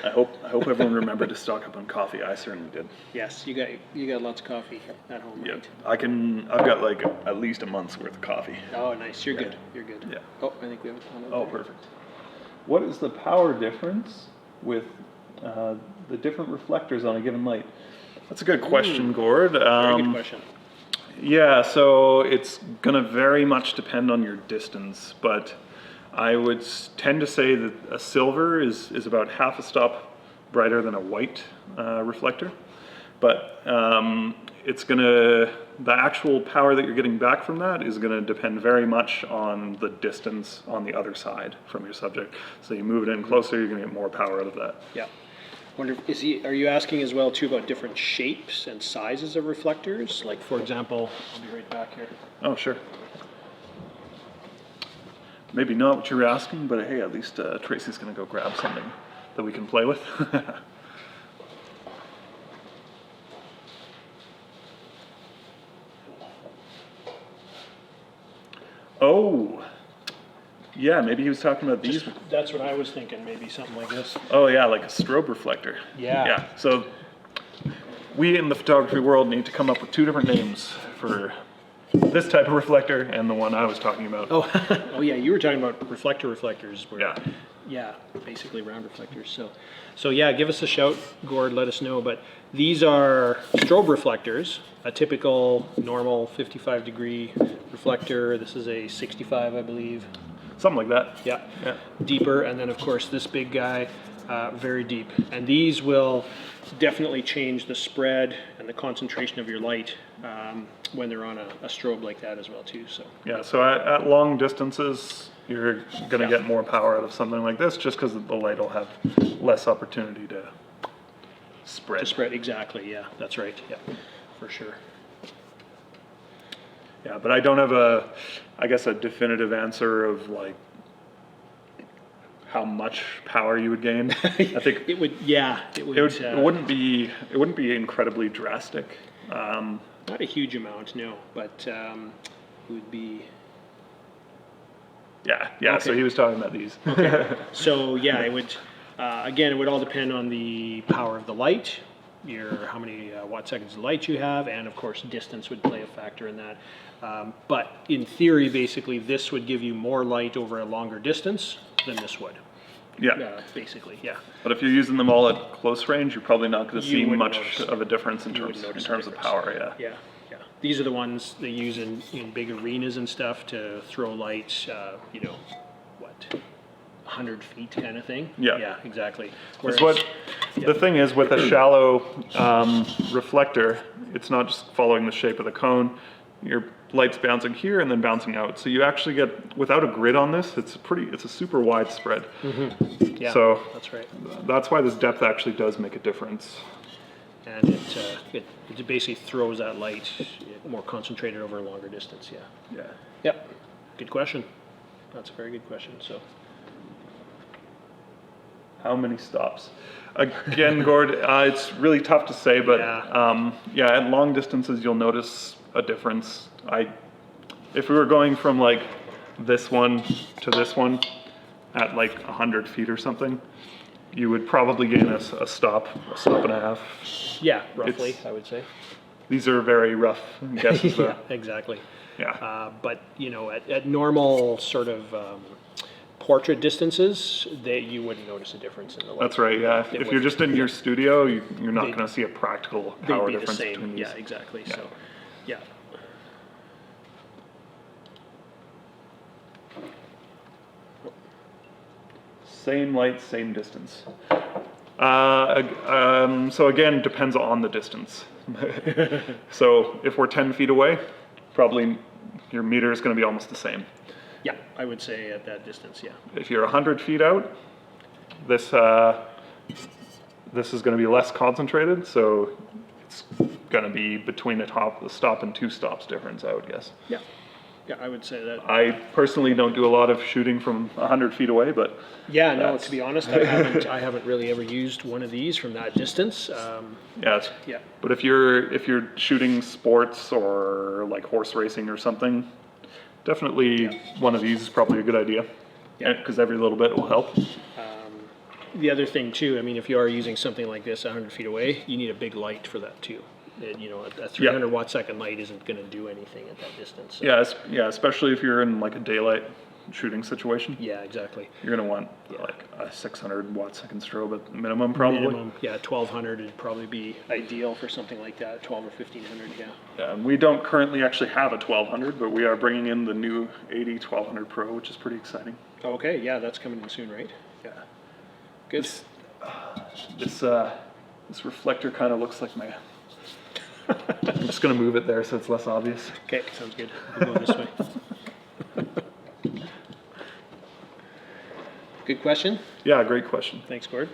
Speaker 1: I hope everyone remembered to stock up on coffee. I certainly did.
Speaker 2: Yes, you got lots of coffee at home,
Speaker 1: Yeah,
Speaker 2: right?
Speaker 1: I've got like at least a month's worth of coffee.
Speaker 2: Oh, nice. You're good. You're good.
Speaker 1: Yeah.
Speaker 2: Oh, I think we have a comment.
Speaker 1: Oh,
Speaker 2: there.
Speaker 1: perfect. What is the power difference with the different reflectors on a given light? That's a good question, Gord.
Speaker 2: Very good question.
Speaker 1: Yeah, so it's gonna very much depend on your distance, but I would tend to say that a silver is about half a stop brighter than a white reflector, but the actual power that you're getting back from that is gonna depend very much on the distance on the other side from your subject. So you move it in closer, you're gonna get more power out of that.
Speaker 2: Yeah. Wonder, are you asking as well too about different shapes and sizes of reflectors? Like, for example, I'll be right back here.
Speaker 1: Oh, sure. Maybe not what you were asking, but hey, at least Tracy's gonna go grab something that we can play with. Oh, yeah, maybe he was talking about these.
Speaker 2: That's what I was thinking, maybe something like this.
Speaker 1: Oh yeah, like a strobe reflector.
Speaker 2: Yeah.
Speaker 1: Yeah, so we in the photography world need to come up with 2 different names for this type of reflector and the one I was talking about.
Speaker 2: Oh, oh yeah, you were talking about reflectors. Where,
Speaker 1: Yeah.
Speaker 2: Yeah, basically round reflectors. So yeah, give us a shout, Gord, let us know. But these are strobe reflectors, a typical normal 55-degree reflector. This is a 65, I believe.
Speaker 1: Something like that.
Speaker 2: Yeah.
Speaker 1: Yeah.
Speaker 2: Deeper, and then of course this big guy, very deep. And these will definitely change the spread and the concentration of your light when they're on a strobe like that as well too. So
Speaker 1: Yeah, so at long distances, you're going to get more power out of something like this just because the light will have less opportunity to spread.
Speaker 2: to spread, exactly. Yeah, that's right. Yeah, for sure.
Speaker 1: Yeah, but I don't have I guess a definitive answer of like how much power you would gain. I think
Speaker 2: It would. Yeah, it would.
Speaker 1: it wouldn't be incredibly drastic.
Speaker 2: Not a huge amount, no, but it would be.
Speaker 1: Yeah. So
Speaker 2: Okay.
Speaker 1: he was talking about these.
Speaker 2: So yeah, it would. Again, it would all depend on the power of the light, how many watt seconds of light you have, and of course distance would play a factor in that. But in theory, basically, this would give you more light over a longer distance than this would.
Speaker 1: Yeah.
Speaker 2: Basically, yeah.
Speaker 1: But if you're using them all at close range, you're probably not going to
Speaker 2: You
Speaker 1: see
Speaker 2: wouldn't
Speaker 1: much
Speaker 2: notice.
Speaker 1: of a difference in
Speaker 2: You
Speaker 1: terms
Speaker 2: wouldn't notice a
Speaker 1: of
Speaker 2: difference.
Speaker 1: power. Yeah.
Speaker 2: Yeah. These are the ones they use in big arenas and stuff to throw light, 100 feet kind of thing.
Speaker 1: Yeah.
Speaker 2: Yeah, exactly.
Speaker 1: That's what the thing is with a shallow reflector. It's not just following the shape of the cone. Your light's bouncing here and then bouncing out. So you actually get, without a grid on this, it's a super wide spread.
Speaker 2: Yeah,
Speaker 1: So
Speaker 2: that's right.
Speaker 1: that's why this depth actually does make a difference.
Speaker 2: And it basically throws that light more concentrated over a longer distance. Yeah.
Speaker 1: Yeah.
Speaker 2: Yep. Good question. That's a very good question. So.
Speaker 1: How many stops? Again, Gord, it's really tough to say, but at long distances you'll notice a difference. If we were going from like this one to this one at like 100 feet or something, you would probably gain a stop and a half.
Speaker 2: Yeah, roughly, I would say.
Speaker 1: These are very rough guesses.
Speaker 2: Yeah, exactly.
Speaker 1: Yeah.
Speaker 2: But at normal sort of portrait distances, you wouldn't notice a difference in the light.
Speaker 1: That's right. Yeah. If you're just in your studio, you're not going to see a practical power
Speaker 2: they'd be the
Speaker 1: difference
Speaker 2: same.
Speaker 1: between these.
Speaker 2: Yeah, exactly.
Speaker 1: Yeah.
Speaker 2: So, yeah.
Speaker 1: Same light, same distance. So again, depends on the distance. So if we're 10 feet away, probably your meter is going to be almost the same.
Speaker 2: Yeah, I would say at that distance, yeah.
Speaker 1: If you're 100 feet out, this is going to be less concentrated, so it's going to be between the stop and 2 stops difference, I would guess.
Speaker 2: Yeah. Yeah, I would say that.
Speaker 1: I personally don't do a lot of shooting from 100 feet away, but
Speaker 2: Yeah, no, to be honest, I haven't really ever used one of these from that distance.
Speaker 1: yeah.
Speaker 2: Yeah.
Speaker 1: But if you're shooting sports or like horse racing or something, definitely one of these is probably a good idea.
Speaker 2: Yeah.
Speaker 1: Because every little bit will help.
Speaker 2: The other thing too, I mean, if you are using something like this 100 feet away, you need a big light for that too. And, a 300 watt second light isn't going to do anything at that distance. So.
Speaker 1: Yeah, especially if you're in like a daylight shooting situation.
Speaker 2: Yeah, exactly.
Speaker 1: You're gonna want like a 600 watt second strobe at minimum, probably.
Speaker 2: Minimum, yeah, 1200 would probably be ideal for something like that. 12 or 1500, yeah.
Speaker 1: Yeah, and we don't currently actually have a 1200, but we are bringing in the new 80 1200 Pro, which is pretty exciting.
Speaker 2: Okay, yeah, that's coming in soon, right?
Speaker 1: Yeah.
Speaker 2: Good.
Speaker 1: This reflector kind of looks like my. I'm just gonna move it there so it's less obvious.
Speaker 2: Okay, sounds good. We'll go this way. Good question.
Speaker 1: Yeah, great question.
Speaker 2: Thanks, Gord.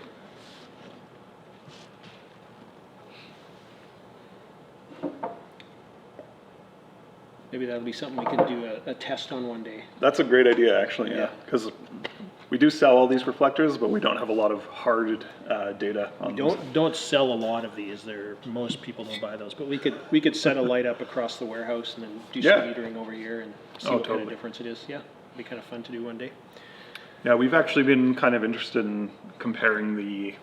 Speaker 2: Maybe that'll be something we can do a test on one day.
Speaker 1: That's a great idea, actually. Yeah, because we do sell all these reflectors, but we don't have a lot of hard data on those.
Speaker 2: Don't sell a lot of these. Most people don't buy those, but we could set a light up across the warehouse and then do some metering over here and see what kind of difference it is. Yeah, it'd be kind of fun to do one day.
Speaker 1: Yeah, we've actually been kind of interested in comparing the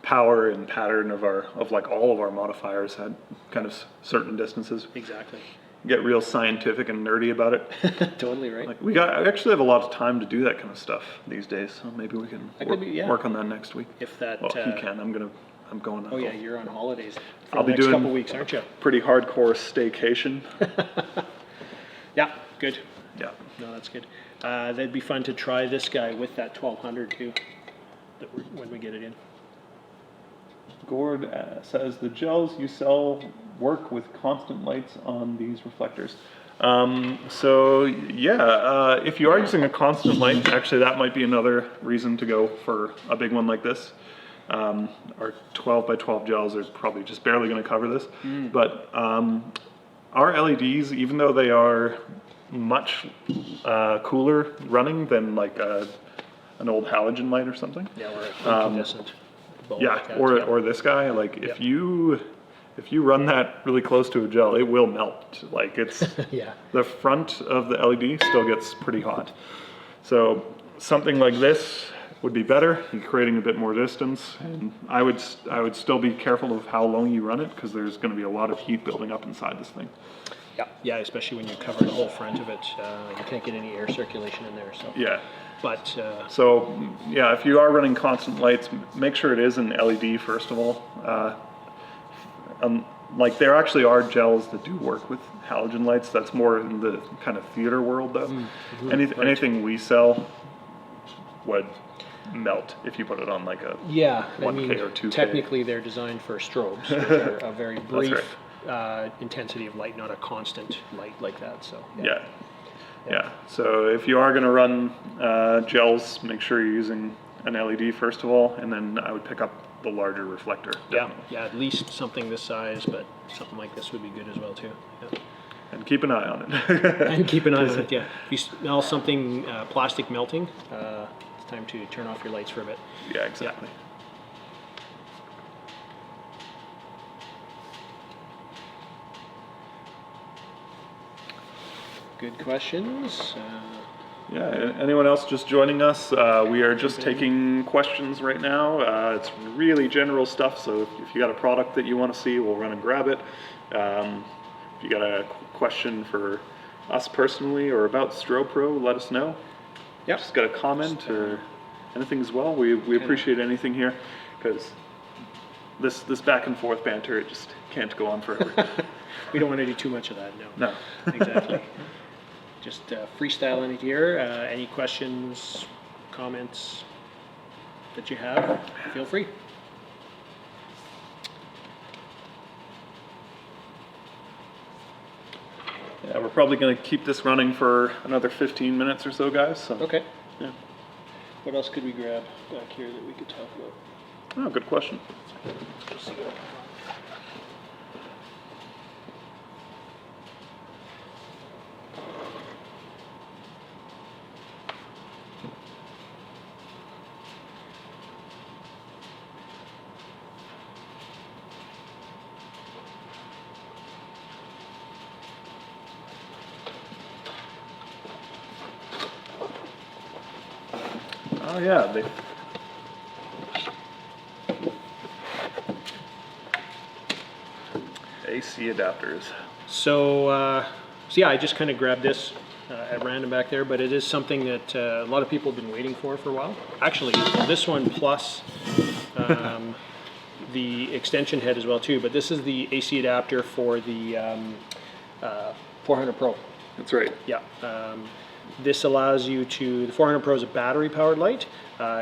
Speaker 1: power and pattern of like all of our modifiers at kind of certain distances.
Speaker 2: Exactly.
Speaker 1: Get real scientific and nerdy about it.
Speaker 2: Totally right.
Speaker 1: Like I actually have a lot of time to do that kind of stuff these days, so maybe we can work on that next week.
Speaker 2: If that,
Speaker 1: well, he can. I'm going.
Speaker 2: Oh yeah, you're on holidays. For
Speaker 1: I'll
Speaker 2: the
Speaker 1: be
Speaker 2: next
Speaker 1: doing
Speaker 2: couple weeks, aren't you?
Speaker 1: Pretty hardcore staycation.
Speaker 2: Yeah, good.
Speaker 1: Yeah.
Speaker 2: No, that's good. That'd be fun to try this guy with that 1200 too. When we get it in.
Speaker 1: Gord says the gels you sell work with constant lights on these reflectors. So yeah, if you are using a constant light, actually that might be another reason to go for a big one like this. Our 12 by 12 gels are probably just barely going to cover this, but our LEDs, even though they are much cooler running than like an old halogen light or something.
Speaker 2: Yeah, or incandescent.
Speaker 1: Yeah,
Speaker 2: like
Speaker 1: or this guy, like if you run that really close to a gel, it will melt. Like it's
Speaker 2: yeah.
Speaker 1: The front of the LED still gets pretty hot. So something like this would be better. You're creating a bit more distance, and I would still be careful of how long you run it because there's going to be a lot of heat building up inside this thing.
Speaker 2: Yeah, yeah, especially when you cover the whole front of it, you can't get any air circulation in there. So
Speaker 1: yeah.
Speaker 2: But
Speaker 1: so yeah, if you are running constant lights, make sure it is an LED first of all. Like there actually are gels that do work with halogen lights. That's more in the kind of theater world though. Anything we sell would melt if you put it on like a 1K or 2K.
Speaker 2: Technically they're designed for strobes, which are a very brief intensity of light, not a constant light like that. So
Speaker 1: yeah. So if you are going to run gels, make sure you're using an LED first of all, and then I would pick up the larger reflector.
Speaker 2: Yeah, at least something this size, but something like this would be good as well too. Yeah.
Speaker 1: And keep an eye on it.
Speaker 2: And keep an eye on it, yeah. If you smell something plastic melting, it's time to turn off your lights for a bit.
Speaker 1: Yeah, exactly.
Speaker 2: Good questions.
Speaker 1: Yeah, anyone else just joining us? We are just taking questions right now. It's really general stuff, so if you got a product that you want to see, we'll run and grab it. If you got a question for us personally or about Strobepro, let us know.
Speaker 2: Yep.
Speaker 1: Just got a comment or anything as well. We appreciate anything here, because this back and forth banter, it just can't go on forever.
Speaker 2: We don't want to do too much of that, no.
Speaker 1: No.
Speaker 2: Exactly. Just freestyling it here. Any questions, comments that you have, feel free.
Speaker 1: Yeah, we're probably going to keep this running for another 15 minutes or so, guys. So.
Speaker 2: Okay.
Speaker 1: Yeah.
Speaker 2: What else could we grab back here that we could talk about?
Speaker 1: Oh, good question. Oh yeah, AC adapters.
Speaker 2: So yeah, I just kind of grabbed this at random back there, but it is something that a lot of people have been waiting for a while. Actually, this one plus the extension head as well too, but this is the AC adapter for the 400 Pro.
Speaker 1: That's right.
Speaker 2: Yeah. This allows you to, the 400 Pro is a battery powered light.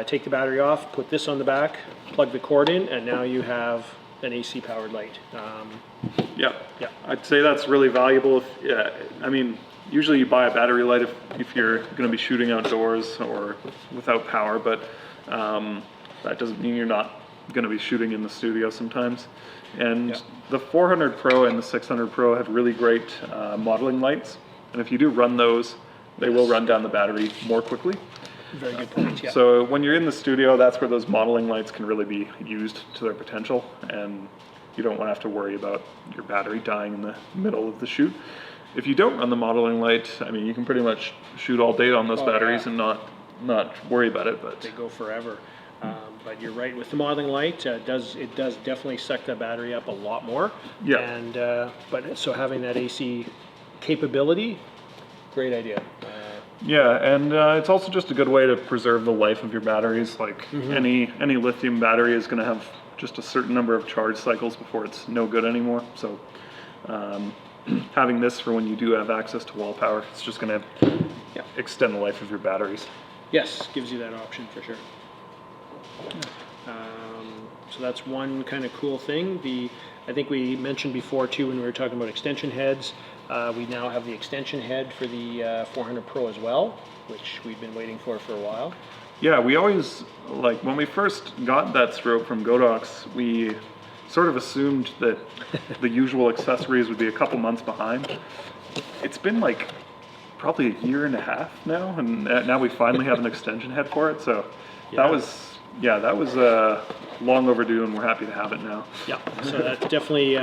Speaker 2: Take the battery off, put this on the back, plug the cord in, and now you have an AC powered light.
Speaker 1: Yeah, I'd say that's really valuable. I mean, usually you buy a battery light if you're going to be shooting outdoors or without power, but that doesn't mean you're not going to be shooting in the studio sometimes. And the 400 Pro and the 600 Pro have really great modeling lights, and if you do run those, they will run down the battery more quickly.
Speaker 2: Very good point, yeah.
Speaker 1: So when you're in the studio, that's where those modeling lights can really be used to their potential, and you don't want to have to worry about your battery dying in the middle of the shoot. If you don't run the modeling light, I mean, you can pretty much shoot all day on those batteries and not worry about it. But
Speaker 2: they go forever. But you're right, with the modeling light, it does definitely suck the battery up a lot more.
Speaker 1: Yeah.
Speaker 2: And but so having that AC capability, great idea.
Speaker 1: yeah, and it's also just a good way to preserve the life of your batteries. Like any lithium battery is going to have just a certain number of charge cycles before it's no good anymore. So having this for when you do have access to wall power, it's just going to extend the life of your batteries.
Speaker 2: Yes, gives you that option for sure. So that's one kind of cool thing. I think we mentioned before too when we were talking about extension heads. We now have the extension head for the 400 Pro as well, which we've been waiting for a while.
Speaker 1: Yeah, we always, like, when we first got that strobe from Godox, we sort of assumed that the usual accessories would be a couple months behind. It's been like probably a year and a half now, and now we finally have an extension head for it. So that was long overdue, and we're happy to have it now.
Speaker 2: Yeah, so that's definitely,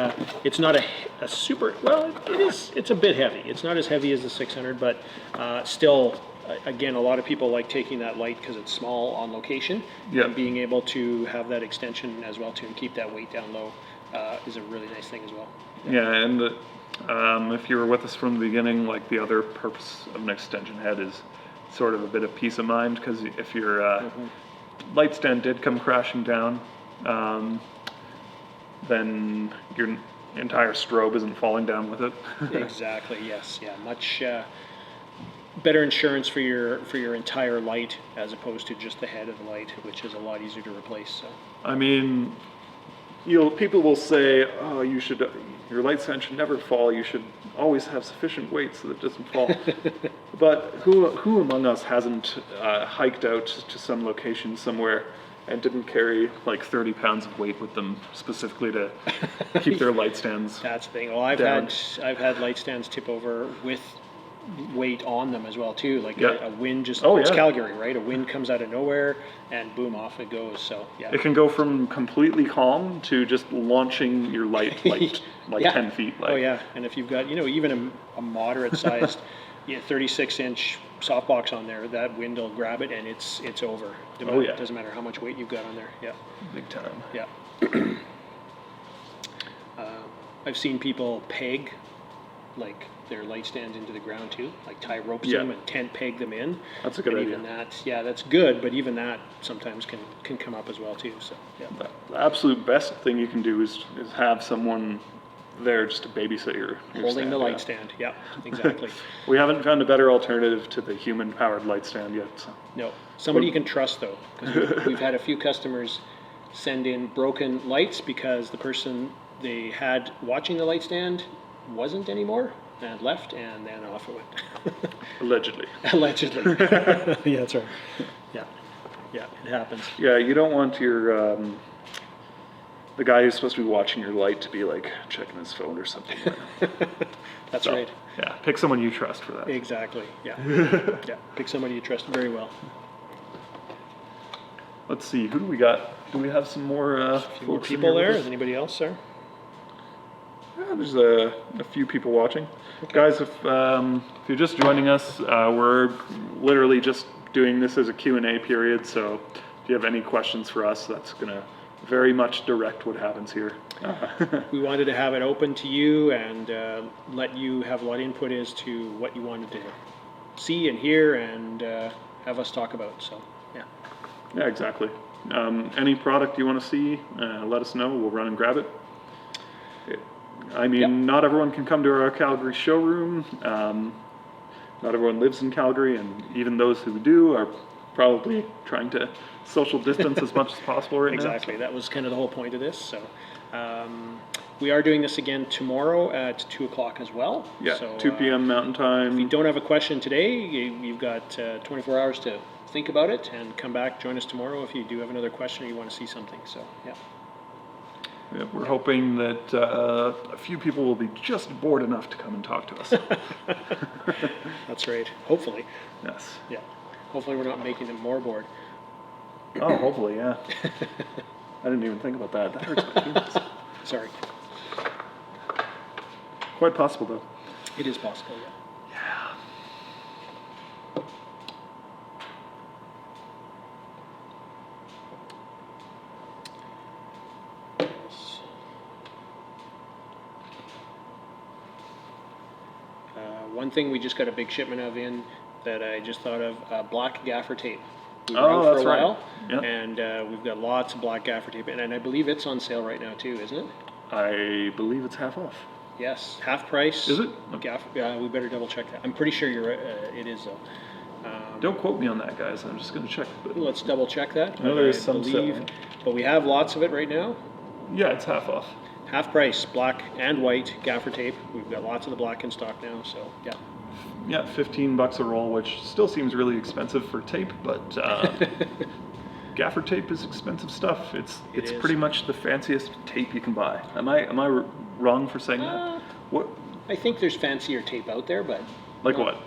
Speaker 2: it's not a super, well, it's a bit heavy. It's not as heavy as the 600, but still, again, a lot of people like taking that light because it's small on location.
Speaker 1: Yeah.
Speaker 2: And being able to have that extension as well too and keep that weight down low is a really nice thing as well.
Speaker 1: Yeah, and if you were with us from the beginning, like, the other purpose of an extension head is sort of a bit of peace of mind, because if your light stand did come crashing down, then your entire strobe isn't falling down with it.
Speaker 2: Exactly, yes, yeah, much better insurance for your entire light as opposed to just the head of the light, which is a lot easier to replace. So
Speaker 1: I mean, people will say, oh, your light stand should never fall. You should always have sufficient weight so that it doesn't fall. But who among us hasn't hiked out to some location somewhere and didn't carry like 30 pounds of weight with them specifically to keep their light stands?
Speaker 2: that's the thing. Well, I've had light stands tip over with weight on them as well too. Like a wind just, it's Calgary, right? A wind comes out of nowhere and boom, off it goes. So yeah.
Speaker 1: It can go from completely calm to just launching your light like 10 feet. Like.
Speaker 2: Oh yeah, and if you've got, even a moderate sized 36-inch softbox on there, that wind will grab it and it's over. It doesn't matter how much weight you've got on there. Yeah.
Speaker 1: Big time.
Speaker 2: Yeah. I've seen people peg like their light stands into the ground too, like tie ropes to them and tent peg them in.
Speaker 1: That's a good idea.
Speaker 2: Even that's good, but even that sometimes can come up as well too. So yeah.
Speaker 1: The absolute best thing you can do is have someone there just to babysit your
Speaker 2: holding
Speaker 1: stand,
Speaker 2: the light stand. Yeah, exactly.
Speaker 1: We haven't found a better alternative to the human-powered light stand yet. So.
Speaker 2: No, somebody you can trust though, because we've had a few customers send in broken lights because the person they had watching the light stand wasn't anymore and left, and then off it went.
Speaker 1: Allegedly.
Speaker 2: Allegedly. Yeah, that's right. Yeah, it happens.
Speaker 1: Yeah, you don't want your the guy who's supposed to be watching your light to be like checking his phone or something.
Speaker 2: That's right.
Speaker 1: Yeah, pick someone you trust for that.
Speaker 2: Exactly. Yeah. Yeah. Pick somebody you trust very well.
Speaker 1: Let's see, who do we got? Do we have some more
Speaker 2: More people there? Is anybody else there?
Speaker 1: Yeah, there's a few people watching. Okay. Guys, if you're just joining us, we're literally just doing this as a Q&A period, so if you have any questions for us, that's going to very much direct what happens here.
Speaker 2: We wanted to have it open to you and let you have a lot of input as to what you wanted to see and hear and have us talk about, so yeah.
Speaker 1: Yeah, exactly. Any product you want to see, let us know. We'll run and grab it. I mean, not everyone can come to our Calgary showroom. Not everyone lives in Calgary, and even those who do are probably trying to social distance as much as possible right now.
Speaker 2: Exactly. That was kind of the whole point of this. So we are doing this again tomorrow at 2 o'clock as well.
Speaker 1: Yeah,
Speaker 2: so,
Speaker 1: 2 p.m. Mountain Time.
Speaker 2: If you don't have a question today, you've got 24 hours to think about it and come back, join us tomorrow if you do have another question or you want to see something. So, yeah.
Speaker 1: Yeah, we're hoping that a few people will be just bored enough to come and talk to us.
Speaker 2: That's right. Hopefully.
Speaker 1: Yes.
Speaker 2: Yeah. Hopefully we're not making them more bored.
Speaker 1: Oh, hopefully, yeah. I didn't even think about that. That hurts my feelings.
Speaker 2: Sorry.
Speaker 1: Quite possible, though.
Speaker 2: It is possible, yeah. One thing we just got a big shipment of in that I just thought of, black gaffer tape. We were out for
Speaker 1: that's
Speaker 2: a while,
Speaker 1: right. Yeah.
Speaker 2: and we've got lots of black gaffer tape, and I believe it's on sale right now too, isn't it?
Speaker 1: I believe it's half off.
Speaker 2: Yes, half price.
Speaker 1: Is it?
Speaker 2: Gaffer, we better double check that. I'm pretty sure you're right. It is though.
Speaker 1: Don't quote me on that, guys. I'm just going to check. But
Speaker 2: Let's double check that.
Speaker 1: I know there is some sale.
Speaker 2: But we have lots of it right now.
Speaker 1: Yeah, it's half off.
Speaker 2: Half price, black and white gaffer tape. We've got lots of the black in stock now, so yeah.
Speaker 1: Yeah, $15 a roll, which still seems really expensive for tape, but gaffer tape is expensive stuff. It's
Speaker 2: is.
Speaker 1: pretty much the fanciest tape you can buy. Am I wrong for saying that? What?
Speaker 2: I think there's fancier tape out there, but
Speaker 1: Like what?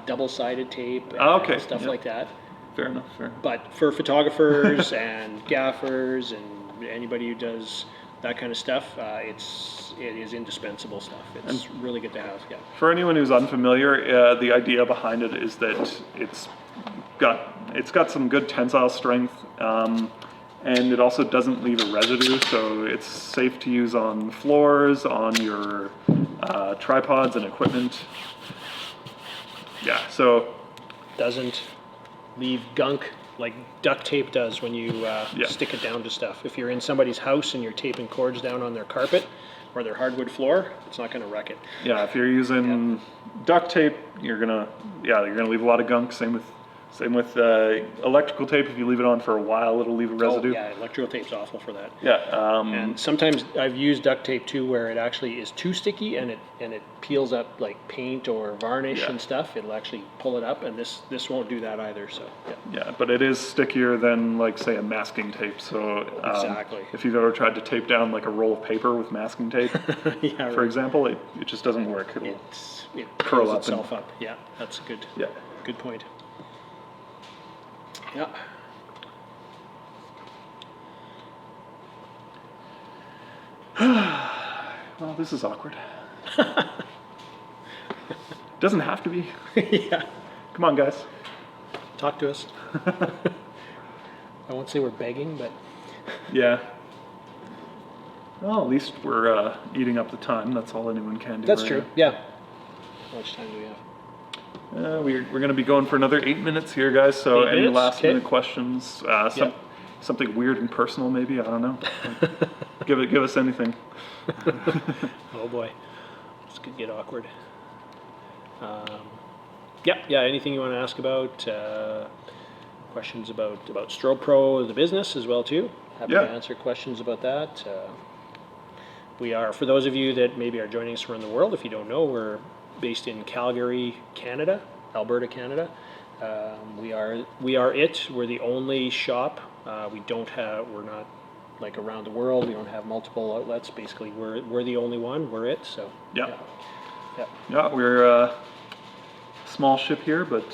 Speaker 2: double-sided tape, and
Speaker 1: Okay,
Speaker 2: stuff
Speaker 1: yeah.
Speaker 2: like that.
Speaker 1: Fair enough. Fair.
Speaker 2: But for photographers and gaffers and anybody who does that kind of stuff, it is indispensable stuff. It's really good to have. Yeah.
Speaker 1: For anyone who's unfamiliar, the idea behind it is that it's got some good tensile strength, and it also doesn't leave a residue, so it's safe to use on floors, on your tripods and equipment. Yeah, so
Speaker 2: Doesn't leave gunk like duct tape does when you stick it down to stuff. If you're in somebody's house and you're taping cords down on their carpet or their hardwood floor, it's not going to wreck it.
Speaker 1: yeah, if you're using duct tape, you're gonna leave a lot of gunk. Same with electrical tape. If you leave it on for a while, it'll leave a residue.
Speaker 2: Oh, yeah, electrical tape's awful for that.
Speaker 1: Yeah.
Speaker 2: And sometimes I've used duct tape too, where it actually is too sticky and it peels up like paint or varnish
Speaker 1: Yeah.
Speaker 2: and stuff. It'll actually pull it up, and this won't do that either. So yeah.
Speaker 1: Yeah, but it is stickier than, like, say, a masking tape. So
Speaker 2: Exactly.
Speaker 1: if you've ever tried to tape down like a roll of paper with masking tape,
Speaker 2: Yeah,
Speaker 1: for example, it just doesn't work. It'll
Speaker 2: it
Speaker 1: curl
Speaker 2: curls
Speaker 1: up
Speaker 2: itself up. Yeah, that's a
Speaker 1: yeah.
Speaker 2: good point. Yeah.
Speaker 1: Well, this is awkward. Doesn't have to be.
Speaker 2: Yeah.
Speaker 1: Come on, guys.
Speaker 2: Talk to us. I won't say we're begging, but
Speaker 1: Yeah. Well, at least we're eating up the time. That's all anyone can do.
Speaker 2: that's
Speaker 1: right?
Speaker 2: true. Yeah. How much time do we have?
Speaker 1: We're going to be going for another 8 minutes here, guys. So
Speaker 2: 8
Speaker 1: any
Speaker 2: minutes?
Speaker 1: last
Speaker 2: Okay.
Speaker 1: minute questions?
Speaker 2: Yep.
Speaker 1: Something weird and personal, maybe. I don't know. Give us anything.
Speaker 2: Oh boy, this could get awkward. Yeah. Anything you want to ask about? Questions about Strobepro, the business, as well too. Happy
Speaker 1: Yeah.
Speaker 2: to answer questions about that. We are, for those of you that maybe are joining us around the world, if you don't know, we're based in Calgary, Canada, Alberta, Canada. We're the only shop. We're not like around the world. We don't have multiple outlets. Basically, we're the only one. We're it. So
Speaker 1: Yeah.
Speaker 2: yeah.
Speaker 1: Yeah, we're a small ship here, but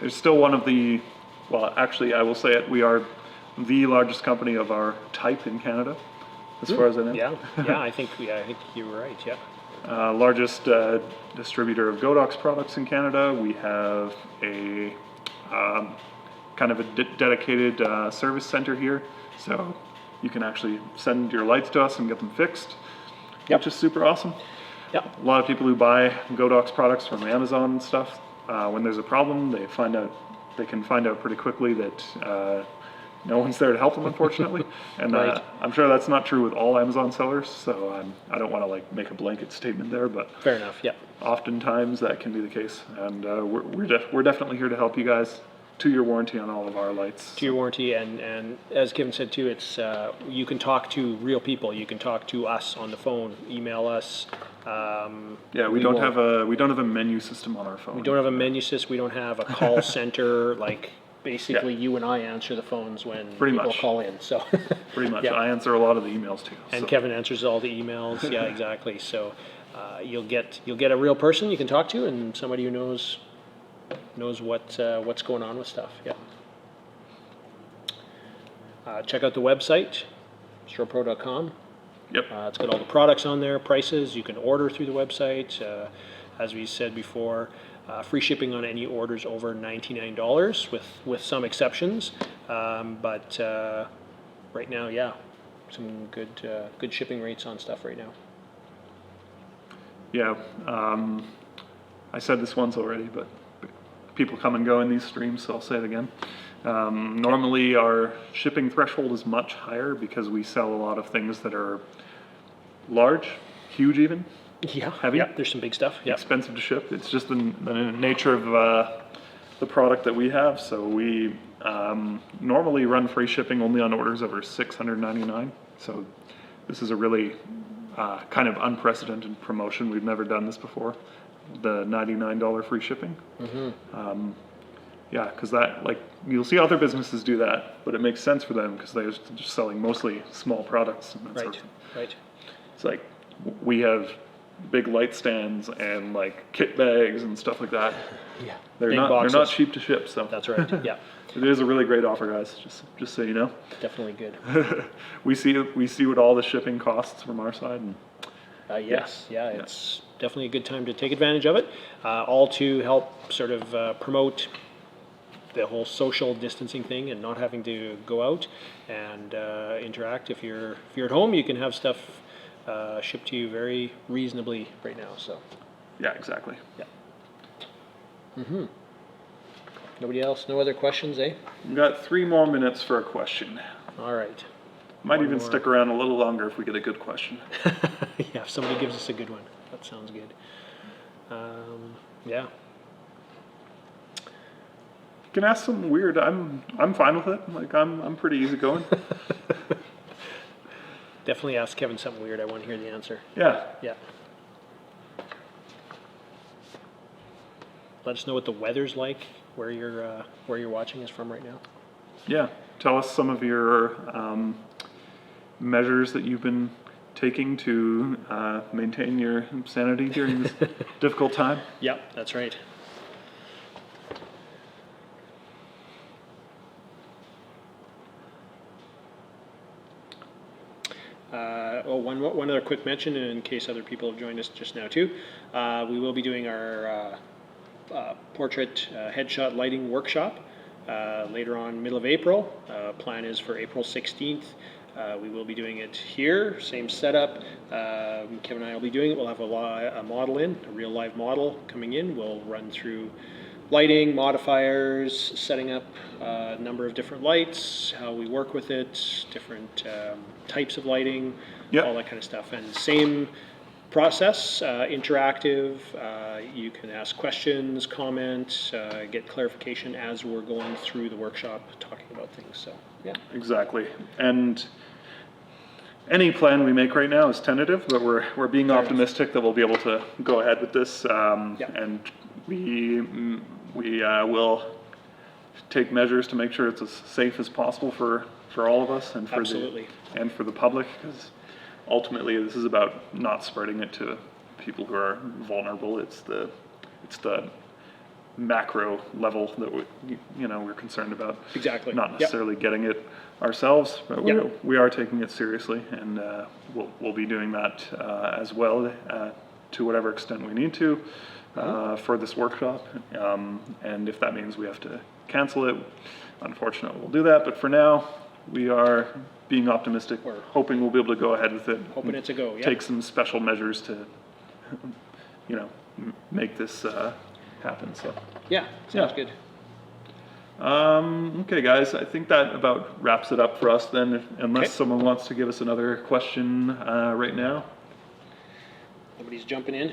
Speaker 1: it's still one of the, well, actually, I will say it, we are the largest company of our type in Canada, as far as I know.
Speaker 2: Yeah. I think you were right. Yeah.
Speaker 1: Largest distributor of Godox products in Canada. We have a kind of a dedicated service center here, so you can actually send your lights to us and get them fixed,
Speaker 2: Yep.
Speaker 1: which is super awesome.
Speaker 2: Yeah.
Speaker 1: A lot of people who buy Godox products from Amazon and stuff, when there's a problem, they can find out pretty quickly that no one's there to help them, unfortunately. And
Speaker 2: Right.
Speaker 1: I'm sure that's not true with all Amazon sellers, so I don't want to like make a blanket statement there, but
Speaker 2: Fair enough. Yeah.
Speaker 1: oftentimes that can be the case. And we're definitely here to help you guys. 2-year warranty on all of our lights.
Speaker 2: 2-year warranty, and as Kevin said too, it's you can talk to real people. You can talk to us on the phone, email us.
Speaker 1: Yeah, we don't have a menu system on our phone.
Speaker 2: We don't have a menu system. We don't have a call center. Like basically, you and I answer the phones when
Speaker 1: Pretty
Speaker 2: people
Speaker 1: much.
Speaker 2: call in. So
Speaker 1: Pretty much.
Speaker 2: Yeah.
Speaker 1: I answer a lot of the emails too.
Speaker 2: and
Speaker 1: so.
Speaker 2: Kevin answers all the emails. Yeah, exactly. So you'll get a real person you can talk to, and somebody who knows what's going on with stuff. Yeah. Check out the website, strobepro.com.
Speaker 1: Yep.
Speaker 2: It's got all the products on there, prices. You can order through the website. As we said before, free shipping on any orders over $99, with some exceptions. But right now, yeah, some good shipping rates on stuff right now.
Speaker 1: Yeah. I said this once already, but people come and go in these streams, so I'll say it again. Normally our shipping threshold is much higher because we sell a lot of things that are large, huge even,
Speaker 2: Yeah,
Speaker 1: heavy,
Speaker 2: yeah, there's some big stuff. Yeah,
Speaker 1: expensive to ship. It's just the nature of the product that we have. So we normally run free shipping only on orders over $699. So this is a really kind of unprecedented promotion. We've never done this before. The $99 free shipping. Mm-hmm. Yeah, because that, like, you'll see other businesses do that, but it makes sense for them because they're just selling mostly small products. And that sort of thing.
Speaker 2: Right.
Speaker 1: It's like we have big light stands and like kit bags and stuff like that.
Speaker 2: Yeah,
Speaker 1: They're
Speaker 2: big
Speaker 1: not
Speaker 2: boxes.
Speaker 1: they're not cheap to ship. So
Speaker 2: That's right. Yeah,
Speaker 1: it is a really great offer, guys. Just so you know.
Speaker 2: definitely good.
Speaker 1: we see what all the shipping costs from our side. And
Speaker 2: Yes, yeah, it's definitely a good time to take advantage of it. All to help sort of promote the whole social distancing thing and not having to go out and interact. If you're at home, you can have stuff shipped to you very reasonably right now. So
Speaker 1: yeah, exactly.
Speaker 2: yeah. Mm-hmm. Nobody else? No other questions, eh?
Speaker 1: We've got 3 more minutes for a question.
Speaker 2: All right.
Speaker 1: Might
Speaker 2: One
Speaker 1: even
Speaker 2: more.
Speaker 1: stick around a little longer if we get a good question.
Speaker 2: Yeah, if somebody gives us a good one, that sounds good. Yeah.
Speaker 1: You can ask something weird. I'm fine with it. Like I'm pretty easygoing.
Speaker 2: Definitely ask Kevin something weird. I want to hear the answer.
Speaker 1: Yeah.
Speaker 2: Yeah. Let us know what the weather's like where you're watching us from right now.
Speaker 1: Yeah. Tell us some of your measures that you've been taking to maintain your sanity during this difficult time.
Speaker 2: Yeah, that's right. One other quick mention in case other people have joined us just now too. We will be doing our portrait headshot lighting workshop later on, middle of April. Plan is for April 16th. We will be doing it here, same setup. Kevin and I will be doing it. We'll have a model in, a real live model coming in. We'll run through lighting, modifiers, setting up a number of different lights, how we work with it, different types of lighting, all that kind of stuff. And same process, interactive. You can ask questions, comment, get clarification as we're going through the workshop, talking about things. So, yeah.
Speaker 1: Exactly. And any plan we make right now is tentative, but we're being optimistic that we'll be able to go ahead with this. And we will take measures to make sure it's as safe as possible for all of us and for the public, because ultimately this is about not spreading it to people who are vulnerable. It's the macro level that we're concerned about.
Speaker 2: Exactly.
Speaker 1: Not necessarily getting it ourselves, but we are taking it seriously, and we'll be doing that as well to whatever extent we need to for this workshop. And if that means we have to cancel it, unfortunately we'll do that. But for now, we are being optimistic. We're hoping we'll be able to go ahead with it.
Speaker 2: Hoping it's a go. Yeah.
Speaker 1: Take some special measures to, make this happen. So
Speaker 2: yeah, sounds good.
Speaker 1: Okay, guys, I think that about wraps it up for us then, unless someone wants to give us another question right now.
Speaker 2: Nobody's jumping in?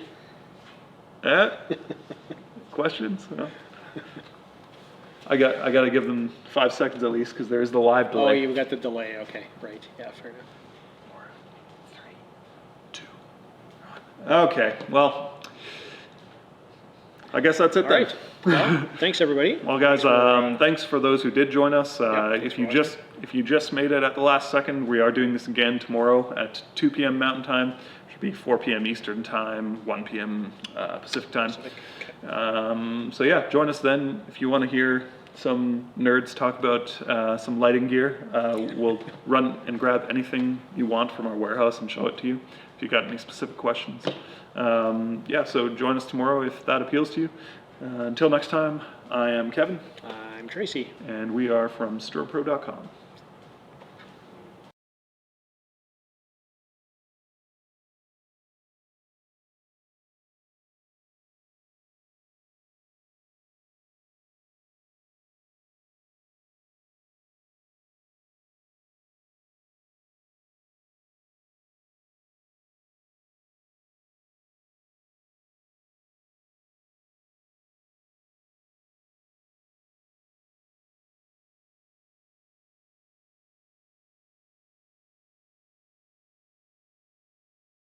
Speaker 1: Questions? No? I got to give them 5 seconds at least, because there's the live delay.
Speaker 2: Oh, you got the delay. Okay, right. Yeah, fair enough.
Speaker 1: 4, 3, 2, 1. Okay, well, I guess that's it then.
Speaker 2: All right. Well, thanks everybody.
Speaker 1: Well, guys, thanks for those who did join us. If you just made it at the last second, we are doing this again tomorrow at 2 p.m. Mountain Time, which would be 4 p.m. Eastern time, 1 p.m. Pacific time. So yeah, join us then if you want to hear some nerds talk about some lighting gear. We'll run and grab anything you want from our warehouse and show it to you if you got any specific questions. Yeah, so join us tomorrow if that appeals to you. Until next time, I am Kevin.
Speaker 2: I'm Tracy.
Speaker 1: And we are from Strobepro.com.